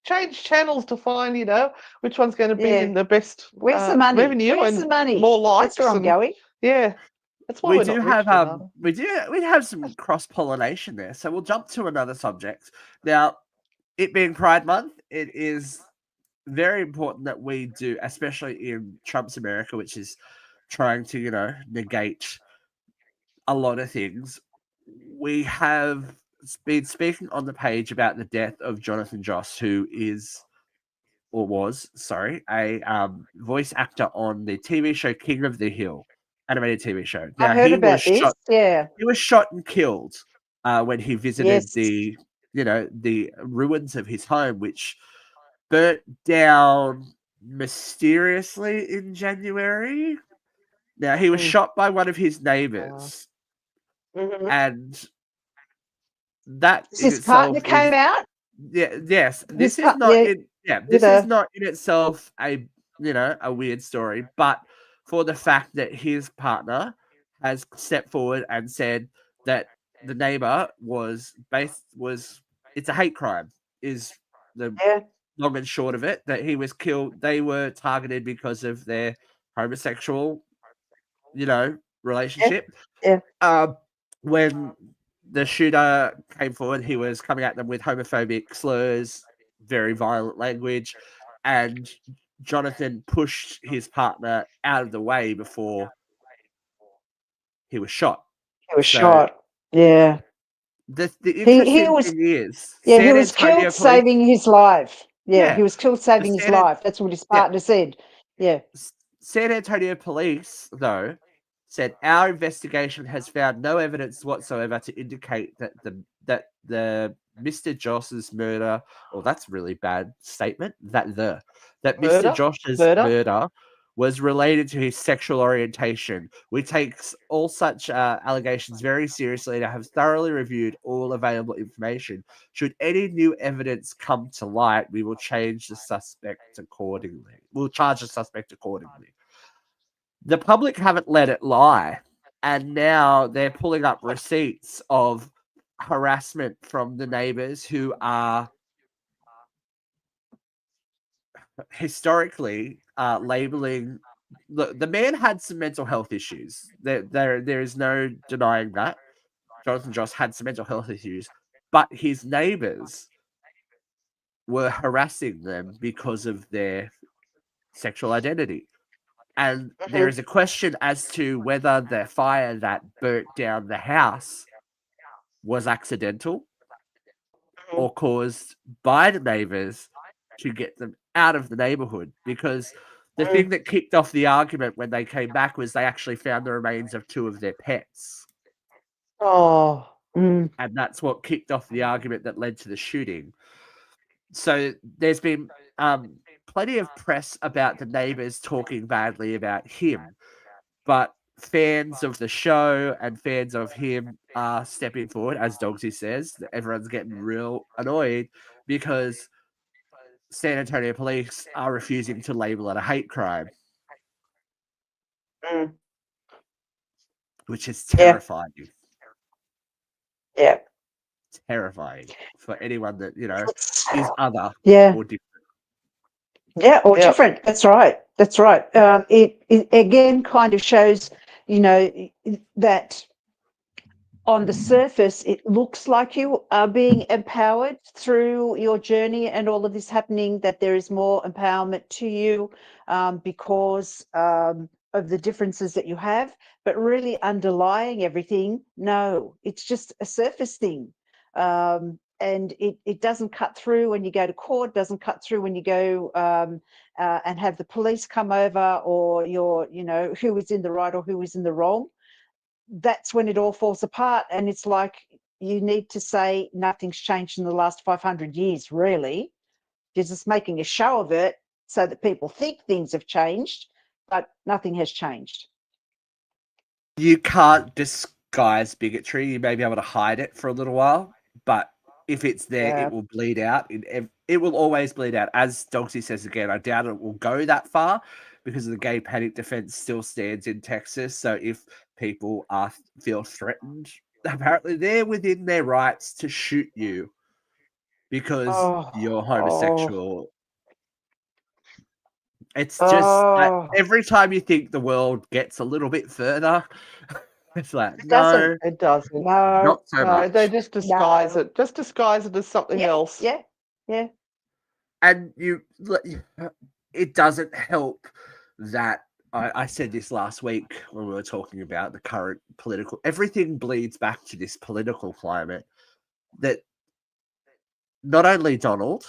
change channels to find which one's going to bring in the best Where's the money? revenue Where's and the money? more likes. That's where I'm going. Yeah, that's why we we're do not rich, have Renata. we have some cross pollination there, so we'll jump to another subject now. It being Pride Month, it is very important that we do, especially in Trump's America, which is trying to negate a lot of things. We have been speaking on the page about the death of Jonathan Joss, who is was, sorry, a voice actor on the TV show King of the Hill, animated TV show. I Now heard about this. Yeah. he was shot and killed when he visited Yes. the ruins of his home, which burnt down mysteriously in January. Now he was Mm. shot by one of his neighbors, Mhm. and that in His partner itself came is out. yes. His This is not yeah, in with this is a not in itself a weird story, but for the fact that his partner has stepped forward and said that the neighbor was it's a hate crime is the yeah, long and short of it, that he was killed. They were targeted because of their homosexual, yeah, relationship. yeah. When the shooter came forward, he was coming at them with homophobic slurs, very violent language, and Jonathan pushed his partner out of the way before he was shot. He was So shot. Yeah. the He interesting was thing is yeah, he San was killed Antonio police. saving his life. Yeah, Yeah, he was killed the saving his life. That's what his yeah, partner said. Yeah. San Antonio police, though, said our investigation has found no evidence whatsoever to indicate that the Mr. Josh's murder, oh, that's a really bad statement. That Mr. Josh's Murder. murder was related to his sexual orientation. We take all such allegations very seriously and have thoroughly reviewed all available information. Should any new evidence come to light, we will change the suspect accordingly. We'll charge the suspect accordingly. The public haven't let it lie, and now they're pulling up receipts of harassment from the neighbors who are historically labeling. Look, the man had some mental health issues. There is no denying that. Jonathan Joss had some mental health issues, but his neighbors were harassing them because of their sexual identity. And there Mhm. is a question as to whether the fire that burnt down the house was accidental Mhm. or caused by the neighbors to get them out of the neighborhood. Because the Mm. thing that kicked off the argument when they came back was they actually found the remains of two of their pets. Oh. Mm. And that's what kicked off the argument that led to the shooting. So there's been plenty of press about the neighbors talking badly about him, but fans of the show and fans of him are stepping forward, as Dogsy says. Everyone's getting real annoyed because San Antonio police are refusing to label it a hate crime, Mm. which is Yeah. terrifying. Yeah. Terrifying for anyone that It's- is other yeah. or different. Yeah, or Yep. different. That's right. That's right. It again kind of shows, that on the surface, it looks like you are being empowered through your journey and all of this happening, that there is more empowerment to you because of the differences that you have. But really underlying everything, no, it's just a surface thing. And it doesn't cut through when you go to court, doesn't cut through when you go and have the police come over, or who is in the right or who is in the wrong. That's when it all falls apart. And it's like, you need to say nothing's changed in the last 500 years, really. You're just making a show of it so that people think things have changed, but nothing has changed. You can't disguise bigotry. You may be able to hide it for a little while, but if it's there, Yeah. it will bleed out. It will always bleed out. As Dogsy says again, I doubt it will go that far because the gay panic defense still stands in Texas. So if people feel threatened, apparently they're within their rights to shoot you because you're homosexual. It's just that every time you think the world gets a little bit further, it's like, It doesn't. no, It doesn't. No, not so No, they much. just disguise No. it. Just disguise it as something else. Yeah. And it doesn't help that I said this last week when we were talking about the current everything bleeds back to this political climate, that not only Donald,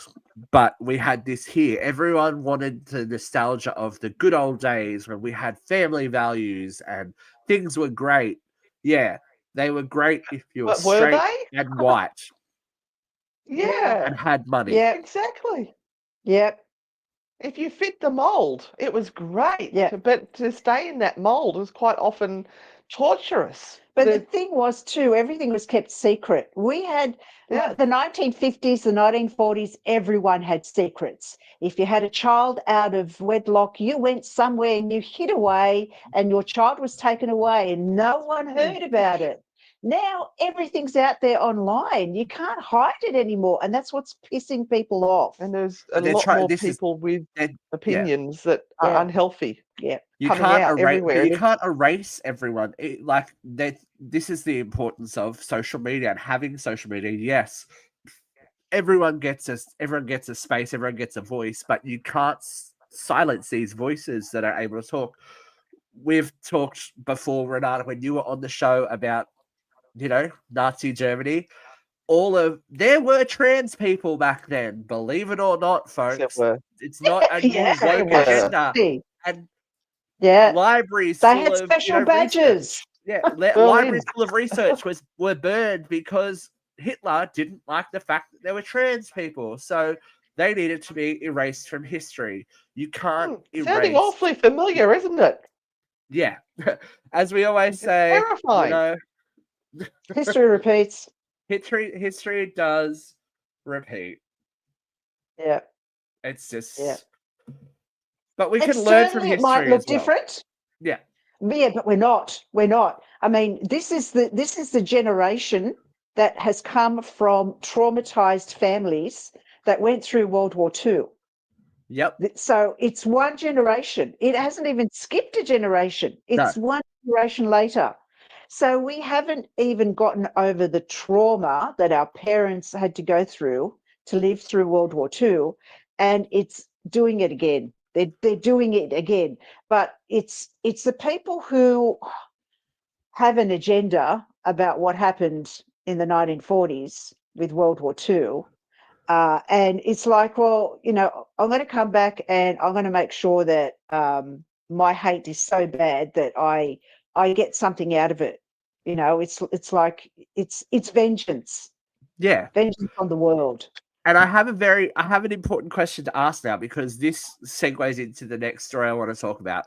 but we had this here. Everyone wanted the nostalgia of the good old days when we had family values and things were great. Yeah, they were great if you were But were straight they? and white Yeah, and had money. Yeah. exactly. Yep. If you fit the mold, it was great. Yeah. But to stay in that mold was quite often torturous. But the The- thing was, too, everything was kept secret. We had Yeah. the 1950s, the 1940s, everyone had secrets. If you had a child out of wedlock, you went somewhere and you hid away, and your child was taken away, and no one heard about it. Now everything's out there online. You can't hide it anymore. And that's what's pissing people off. And there's a But they're lot trying. more This is people with yeah. opinions that are Yeah. unhealthy Yeah. You coming can't out erase, everywhere. but you And can't erase everyone. Like that. This is the importance of social media and having social media. Yes, everyone gets a space, everyone gets a voice, but you can't silence these voices that are able to talk. We've talked before, Renata, when you were on the show about, Nazi Germany. There were trans people back then, believe it or not, there folks. were. It's not a new Yeah. There woke were. agenda. See, And yeah. libraries They full had of special research. badges. Yeah, Berlin. libraries full of research were burned because Hitler didn't like the fact that there were trans people, so they needed to be erased from history. You can't Sounding erase. awfully familiar, isn't it? Yeah, as we always It's say, terrifying. History repeats. history does repeat. Yeah. It's just, Yeah. but we can learn from Externally, it might history look as well. different. Yeah, Yeah, but we're not. We're not. I mean, this is the generation that has come from traumatized families that went through World War II. yep. So it's one generation. It hasn't even skipped a generation. It's one generation later. So we haven't even gotten over the trauma that our parents had to go through to live through World War II, and it's doing it again. They're doing it again. But it's the people who have an agenda about what happened in the 1940s with World War II. And it's like, well, I'm going to come back and I'm going to make sure that my hate is so bad that I get something out of it. It's like it's vengeance, Yeah. vengeance on the world. And I have an important question to ask now, because this segues into the next story I want to talk about,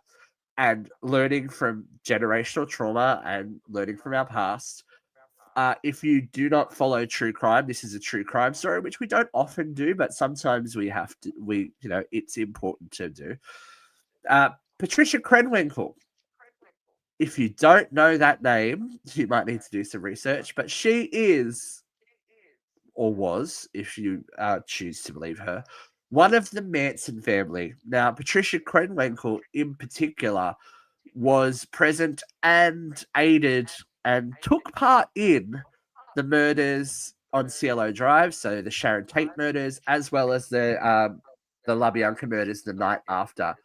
and learning from generational trauma and learning from our past. If you do not follow true crime, this is a true crime story, which we don't often do, but sometimes we have to. It's important to do. Patricia Krenwinkel. If you don't know that name, you might need to do some research, but she is, or was, if you choose to believe her, one of the Manson family. Now, Patricia Krenwinkel in particular was present and aided and took part in the murders on Cielo Drive, so the Sharon Tate murders, as well as the LaBianca murders the night after.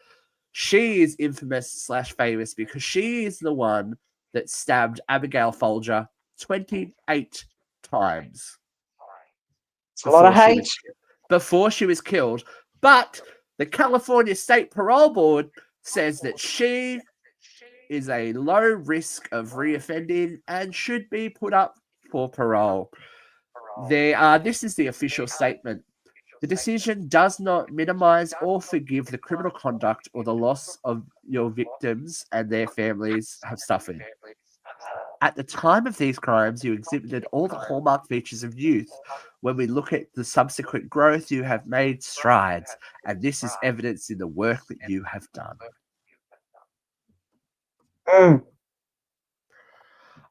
She is infamous / famous because she is the one that stabbed Abigail Folger 28 times It's a lot of hate. before she was killed. But the California State Parole Board says that she is a low risk of reoffending and should be put up for parole. This is the official statement. The decision does not minimize or forgive the criminal conduct or the loss of your victims and their families have suffered. At the time of these crimes, you exhibited all the hallmark features of youth. When we look at the subsequent growth, you have made strides, and this is evidence in the work that you have done.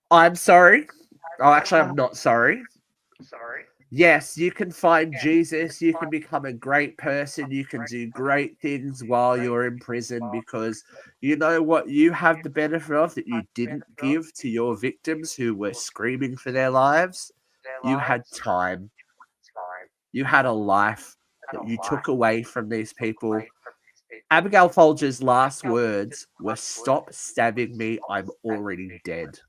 I'm sorry. Oh, actually, I'm not sorry. Yes, you can find Jesus. You can become a great person. You can do great things while you're in prison, because you know what you have the benefit of that you didn't give to your victims who were screaming for their lives. You had time. You had a life that you took away from these people. Abigail Folger's last words were, "Stop stabbing me. I'm already dead."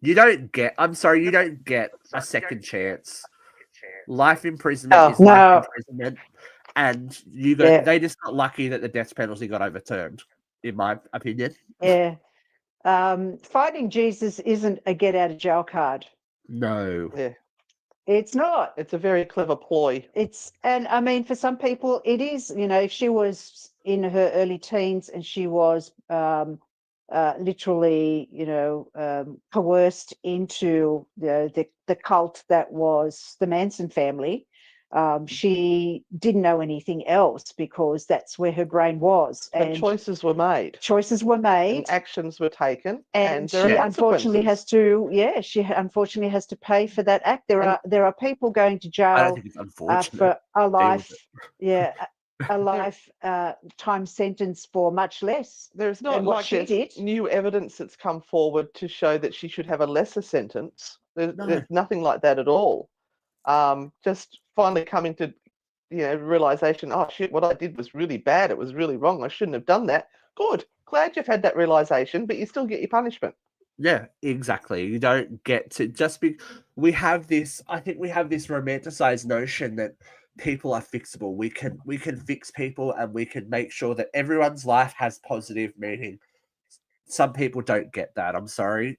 You don't get. I'm sorry, you don't get a second chance. Life imprisonment Oh, is life no. imprisonment, and you got. Yeah. They just got lucky that the death penalty got overturned, in my opinion. Yeah. Finding Jesus isn't a get out of jail card. No. Yeah, It's not. it's a very clever ploy. And I mean, for some people, it is. You know, if she was in her early teens and she was literally, coerced into the cult that was the Manson family, she didn't know anything else because that's where her brain was, But and choices were made choices were made. and actions were taken, And there are she unfortunately consequences. she unfortunately has to pay for that act. There are people going to I don't jail think it's unfortunate. for a Deal with life, it. a life time sentence for much less. There's not And what like she there's did. new evidence that's come forward to show that she should have a lesser sentence. There's No. nothing like that at all. Just finally coming to realization, oh shit, what I did was really bad. It was really wrong. I shouldn't have done that. Good. Glad you've had that realization, but you still get your punishment. Yeah, exactly. You don't get to just be. We have this. I think we have this romanticized notion that people are fixable. We can fix people, and we can make sure that everyone's life has positive meaning. Some people don't get that. I'm sorry.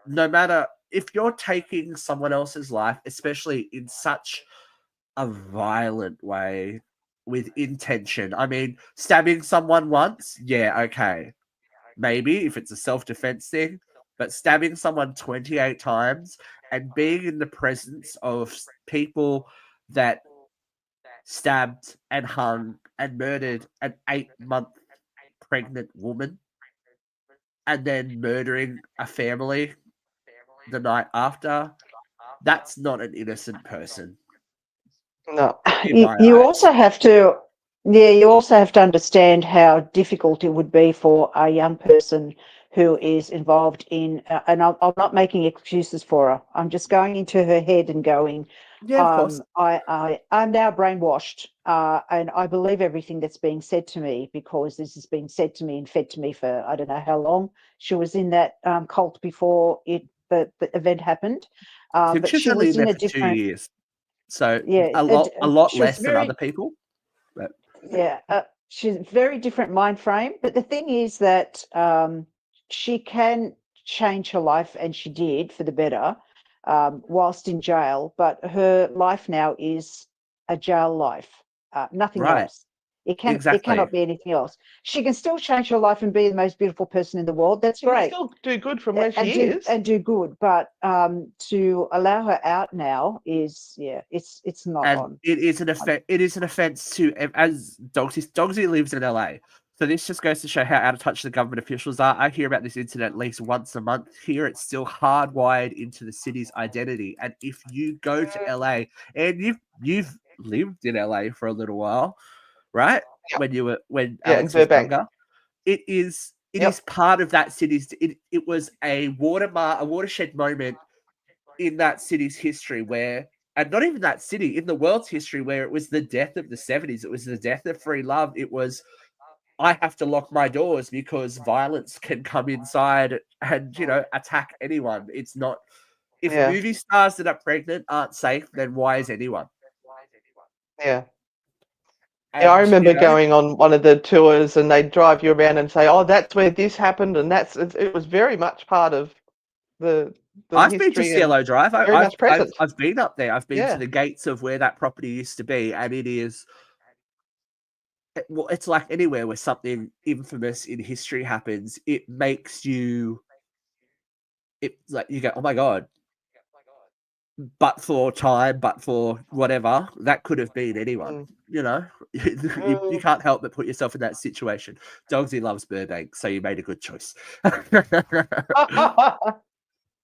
No matter if you're taking someone else's life, especially in such a violent way with intention. I mean, stabbing someone once, yeah, okay. Maybe if it's a self-defense thing, but stabbing someone 28 times and being in the presence of people that stabbed and hung and murdered an 8-month pregnant woman and then murdering a family the night after, that's not an innocent person. No. In my You eyes. also have to, you also have to understand how difficult it would be for a young person who is involved in, and I'm not making excuses for her. I'm just going into her head and going, Yeah, of course. I'm now brainwashed, and I believe everything that's being said to me because this has been said to me and fed to me for I don't know how long. She was in that cult before the event happened, I think but she's she only was in in there a for 2 different. years. So Yeah, a lot she was less than other people. But yeah, she's a very different mind frame. But the thing is that she can change her life, and she did for the better whilst in jail. But her life now is a jail life, nothing right, else. It exactly. cannot be anything else. She can still change her life and be the most beautiful person in the world. That's She can great. still do good from where And she is. do good, but to allow her out now is it's not And on. it is an offense. It is an offense to as Dogsy lives in LA. So this just goes to show how out of touch the government officials are. I hear about this incident at least once a month. Here, it's still hardwired into the city's identity. And if you go to LA, and you've lived in LA for a little while, right? Yep. When Yeah, in Alex was Burbank. younger, it is Yep. part of that city's. It was a watershed moment in that city's history where, and not even that city, in the world's history, where it was the death of the 70s, it was the death of free love. It was, I have to lock my doors because violence can come inside and, attack anyone. It's not, if Yeah. movie stars that are pregnant aren't safe, then why is anyone? Yeah. And, Yeah, I remember going on one of the tours and they'd drive you around and say, oh, that's where this happened. And it was very much part of the I've been to history and Cielo Drive. very much present. I've been up there. I've been Yeah. to the gates of where that property used to be, and it is. Well, it's like anywhere where something infamous in history happens. It makes you. It's like you go, oh my god! But for time, but for whatever, that could have been anyone. Mm. You can't help but put yourself in that situation. Dogsy loves Burbank, so you made a good choice.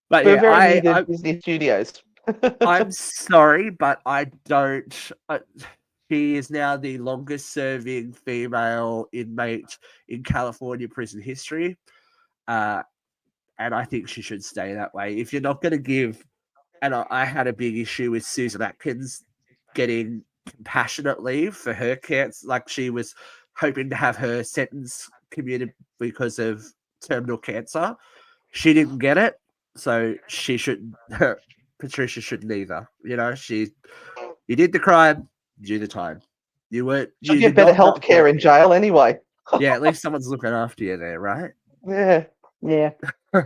But We're yeah, very near the Disney Studios. I'm sorry, but I don't. She is now the longest serving female inmate in California prison history. And I think she should stay that way. If you're not going to give, and I had a big issue with Susan Atkins getting compassionate leave for her cancer. Like she was hoping to have her sentence commuted because of terminal cancer. She didn't get it. So she shouldn't. Patricia shouldn't either. You know, you did the crime, do the time. You weren't. Should You get did better not. health care in jail anyway. Yeah, at least someone's looking after you there, right? Yeah. Yeah. All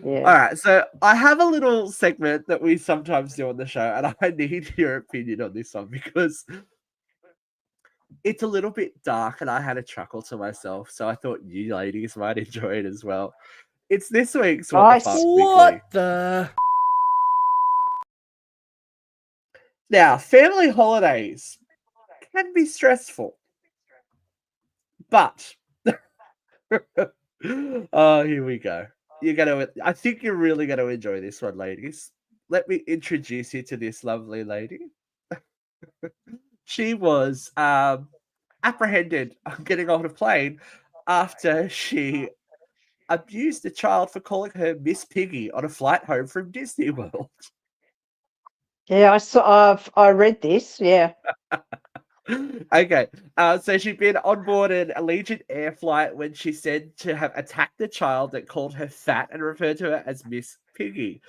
Yeah. right, so I have a little segment that we sometimes do on the show, and I need your opinion on this one because it's a little bit dark, and I had a chuckle to myself, so I thought you ladies might enjoy it as well. It's this week's What the Fuck Weekly. What the? Now, family holidays can be stressful, but oh, here we go. I think you're really gonna enjoy this one, ladies. Let me introduce you to this lovely lady. She was apprehended on getting on a plane after she abused a child for calling her Miss Piggy on a flight home from Disney World. Yeah, I read this. Yeah. Okay, so she'd been on board an Allegiant Air flight when she said to have attacked a child that called her fat and referred to her as Miss Piggy.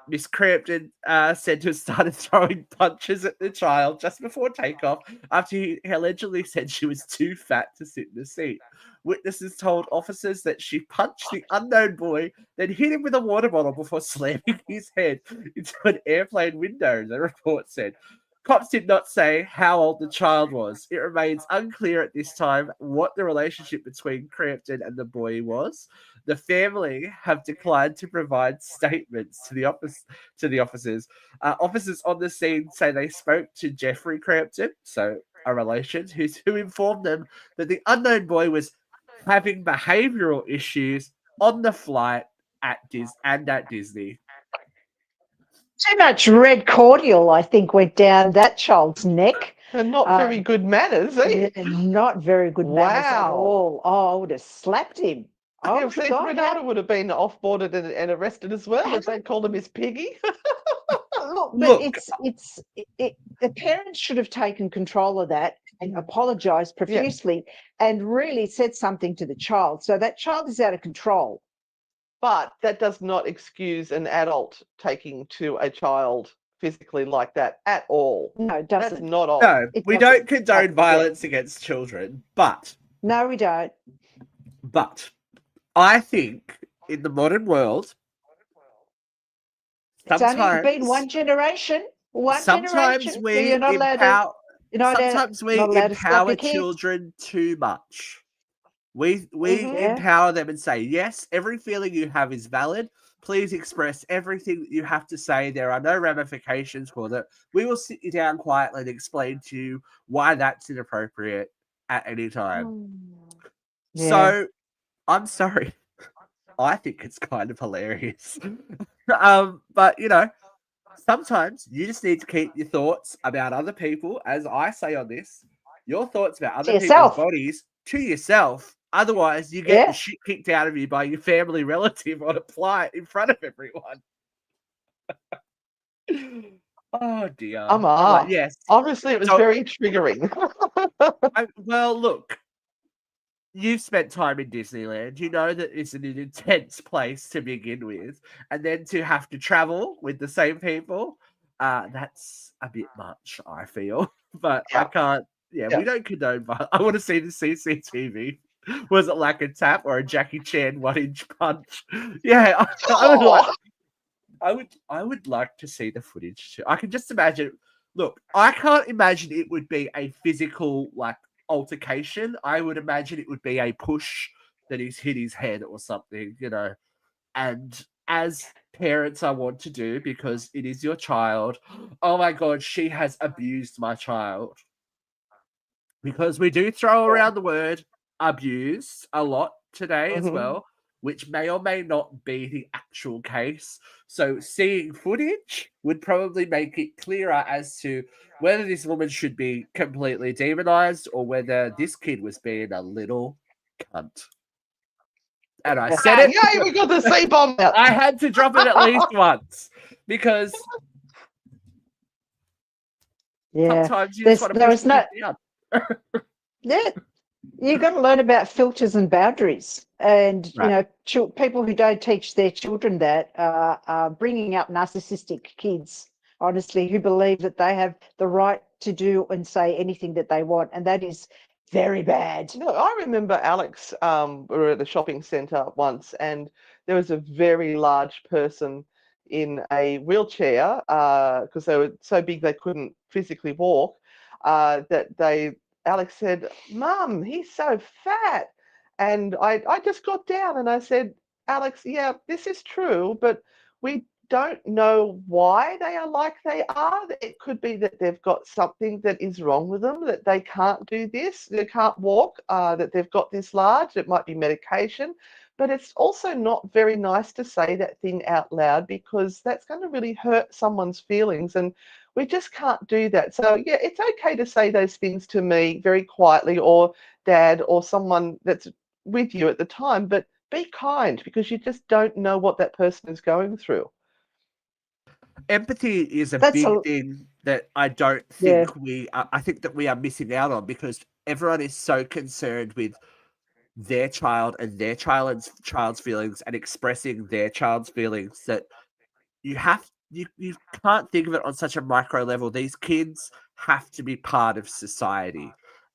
Miss Crampton said to have started throwing punches at the child just before takeoff after he allegedly said she was too fat to sit in the seat. Witnesses told officers that she punched the unknown boy, then hit him with a water bottle before slamming his head into an airplane window, the report said. Cops did not say how old the child was. It remains unclear at this time what the relationship between Crampton and the boy was. The family have declined to provide statements to the officers. Officers on the scene say they spoke to Jeffrey Crampton, so a relation, who informed them that the unknown boy was having behavioural issues on the flight at Disney. Too much red cordial, I think, went down that child's neck. And not very good manners, eh? Not very good manners at Wow. all. Oh, I would have slapped him. Oh, Yeah, my see, God, Renata would have been off-boarded and arrested as well if they'd called her Miss Piggy. Look, the parents should have taken control of that and apologized profusely and really said something to the child. So that child is out of control. But that does not excuse an adult taking to a child physically like that at all. No, it That's doesn't. not on. No, It we doesn't. don't condone violence against children, but No, we don't. I think in the modern world, It's only been one generation. Sometimes we empower children too much. We empower them and say, yes, every feeling you have is valid. Please express everything that you have to say. There are no ramifications for that. We will sit you down quietly and explain to you why that's inappropriate at any time. Yeah. So, I'm sorry. I think it's kind of hilarious. But, sometimes you just need to keep your thoughts about other people, as I say on this, your thoughts about other people's bodies to yourself. Otherwise, you get the shit kicked out of you by your family relative on a flight in front of everyone. Oh, dear. Yes. Obviously, it was very triggering. Well, look. You've spent time in Disneyland. You know that it's an intense place to begin with. And then to have to travel with the same people, that's a bit much, I feel. But I can't, we don't condone violence. I want to see the CCTV. Was it like a tap or a Jackie Chan 1-inch punch? Yeah, I would like to see the footage too. I can just imagine. Look, I can't imagine it would be a physical, altercation. I would imagine it would be a push that he's hit his head or something, and as parents I want to do, because it is your child, oh my God, she has abused my child, because we do throw around the word abuse a lot today as well, which may or may not be the actual case. So seeing footage would probably make it clearer as to whether this woman should be completely demonized or whether this kid was being a little cunt. And I said it. Yay, we got the C-bomb out. I had to drop it at least once because sometimes you just want to push it down. You've got to learn about filters and boundaries. And, Right. people who don't teach their children that are bringing up narcissistic kids, honestly, who believe that they have the right to do and say anything that they want. And that is very bad. No, I remember Alex, we were at the shopping centre once, and there was a very large person in a wheelchair because they were so big they couldn't physically walk. Alex said, "Mum, he's so fat," and I just got down and I said, "Alex, yeah, this is true, but we don't know why they are like they are. It could be that they've got something that is wrong with them, that they can't do this, they can't walk, that they've got this large. It might be medication, but it's also not very nice to say that thing out loud because that's going to really hurt someone's feelings. And we just can't do that. So, yeah, it's okay to say those things to me very quietly or dad or someone that's with you at the time, but be kind because you just don't know what that person is going through. Empathy is a That's big thing that I don't Yeah. think I think that we are missing out on because everyone is so concerned with their child and their child's feelings and expressing their child's feelings that you can't think of it on such a micro level. These kids have to be part of society.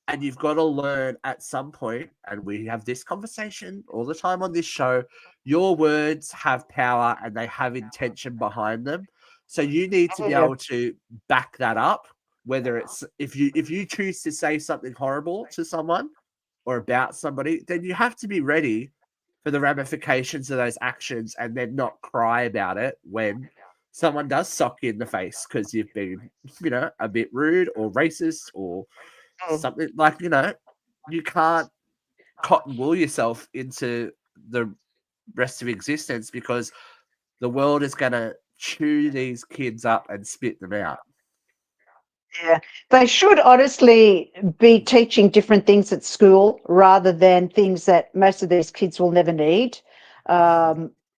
And you've got to learn at some point, and we have this conversation all the time on this show, your words have power and they have intention behind them. So you need to be Yeah. able to back that up, whether it's if you choose to say something horrible to someone or about somebody, then you have to be ready for the ramifications of those actions and then not cry about it when someone does sock you in the face because you've been, a bit rude or racist or something like, you can't cotton wool yourself into the rest of existence because the world is going to chew these kids up and spit them out. Yeah, they should honestly be teaching different things at school rather than things that most of these kids will never need,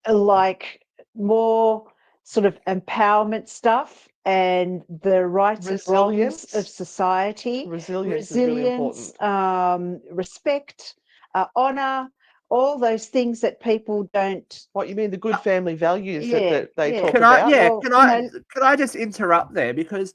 like more sort of empowerment stuff and the rights and wrongs of society, Resilience is really important. Respect, honor, all those things that people don't. What you mean, the good family values Yeah, that they yeah. talk Can I, about? yeah, Well, can I just interrupt there because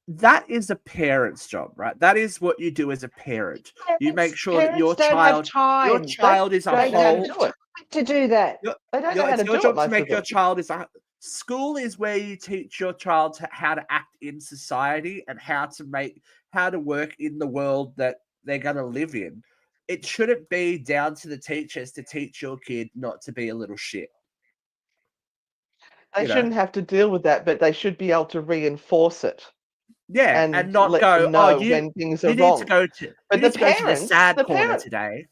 that is a parent's job, right? That is what you do as a parent. You make sure that parents don't have time. your child is a Don't know how to whole. do it. To do that. They don't know how It's to your do it, job to most make of your them. child is a. School is where you teach your child how to act in society and how to work in the world that they're going to live in. It shouldn't be down to the teachers to teach your kid not to be a little shit. They shouldn't have to deal with that, but they should be able to reinforce it Yeah, and and not let go, them know when things are you need to wrong. go to But the sad corner the today.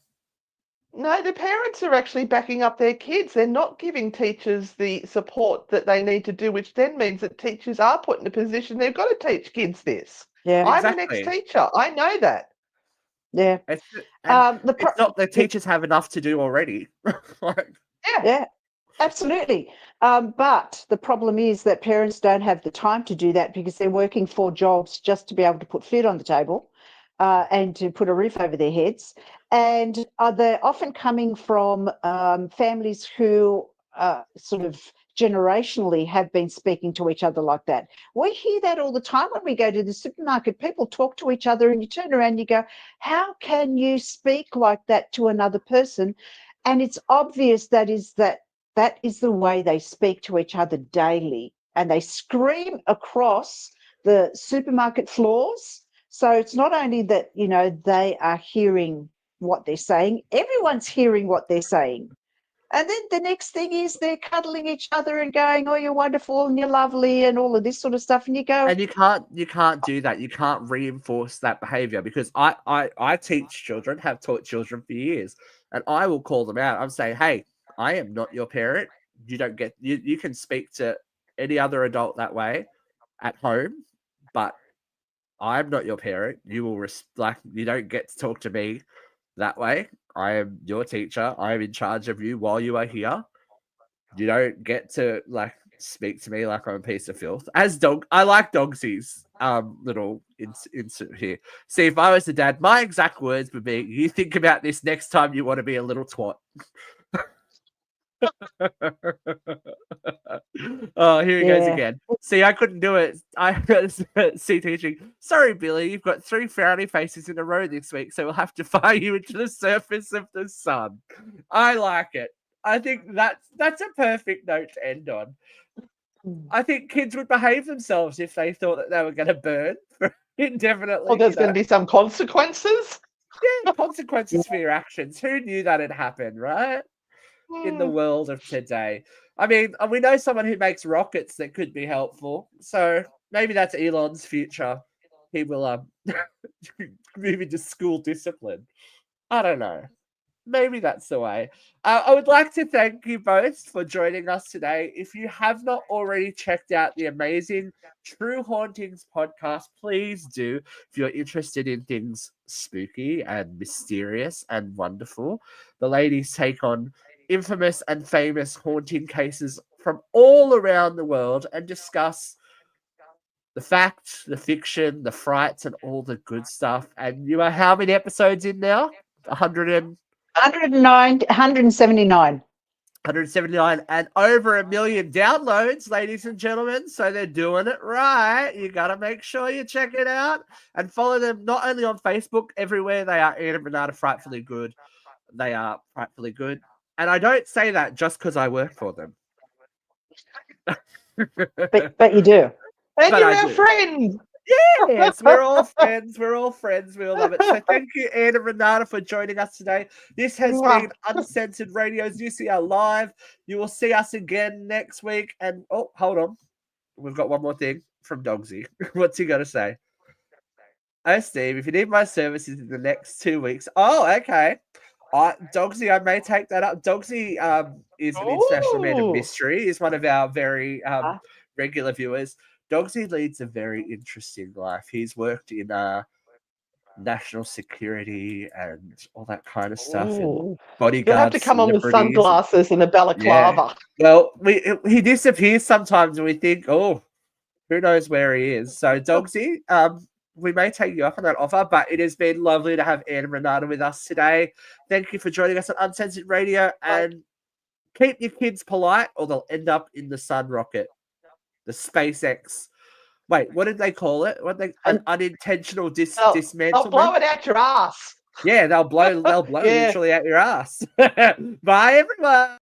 parents are actually backing up their kids. They're not giving teachers the support that they need to do, which then means that teachers are put in a position they've got to teach kids this. Yeah. I'm an ex-teacher. I know that. Yeah. It's not the Yeah. teachers have enough to do already. Yeah, absolutely. But the problem is that parents don't have the time to do that because they're working 4 jobs just to be able to put food on the table and to put a roof over their heads. And they're often coming from families who sort of generationally have been speaking to each other like that. We hear that all the time when we go to the supermarket. People talk to each other and you turn around and you go, how can you speak like that to another person? And it's obvious that is the way they speak to each other daily, and they scream across the supermarket floors. So it's not only that they are hearing what they're saying, everyone's hearing what they're saying. And then the next thing is they're cuddling each other and going, "Oh, you're wonderful and you're lovely," and all of this sort of stuff. And you go, And you can't do that. You can't reinforce that behavior because I teach children, have taught children for years, and I will call them out. I'm saying, hey, I am not your parent. You don't get you can speak to any other adult that way at home, but I'm not your parent. You will you don't get to talk to me that way. I am your teacher. I am in charge of you while you are here. You don't get to speak to me like I'm a piece of filth. I like Dogsy's little insert here. See, if I was the dad, my exact words would be, "You think about this next time you want to be a little twat." Oh, here he goes Yeah. again. See, I couldn't do it. I see teaching. Sorry, Billy, you've got 3 frowny faces in a row this week, so we'll have to fire you into the surface of the sun. I like it. I think that's a perfect note to end on. I think kids would behave themselves if they thought that they were going to burn for indefinitely. Well, there's going to be some consequences. Yeah, consequences for your actions. Who knew that had happened, right? In the world of today. I mean, we know someone who makes rockets that could be helpful. So maybe that's Elon's future. He will move into school discipline. I don't know. Maybe that's the way. I would like to thank you both for joining us today. If you have not already checked out the amazing True Hauntings podcast, please do. If you're interested in things spooky and mysterious and wonderful, the ladies take on infamous and famous haunting cases from all around the world and discuss the fact, the fiction, the frights, and all the good stuff. And you are how many episodes in now? 109, 179. 179 and over 1 million downloads, ladies and gentlemen. So they're doing it right. You got to make sure you check it out and follow them not only on Facebook, everywhere they are Anne and Renata Frightfully Good. They are Frightfully Good. And I don't say that just because I work for them. But you do. And But you're I our do. friend. Yes, we're all friends. We're all friends. We all love it. So thank you, Anne and Renata, for joining us today. This has been Uncensored Radio's UCR Live. You will see us again next week. And oh, hold on. We've got one more thing from Dogsy. What's he got to say? Oh, Steve, if you need my services in the next 2 weeks. Oh, okay. Dogsy, I may take that up. Dogsy is an international man of mystery. He's one of our very regular viewers. Dogsy leads a very interesting life. He's worked in national security and all that kind of stuff. And bodyguards. You'll have to come on with sunglasses and a balaclava. Yeah. Well, he disappears sometimes, and we think, oh, who knows where he is. So, Dogsy, we may take you up on that offer, but it has been lovely to have Anne and Renata with us today. Thank you for joining us on Uncensored Radio, and keep your kids polite or they'll end up in the sun rocket, the SpaceX. Wait, what did they call it? An unintentional dismantlement? They'll blow it out your ass. Yeah, they'll blow literally out your ass. Bye, everyone.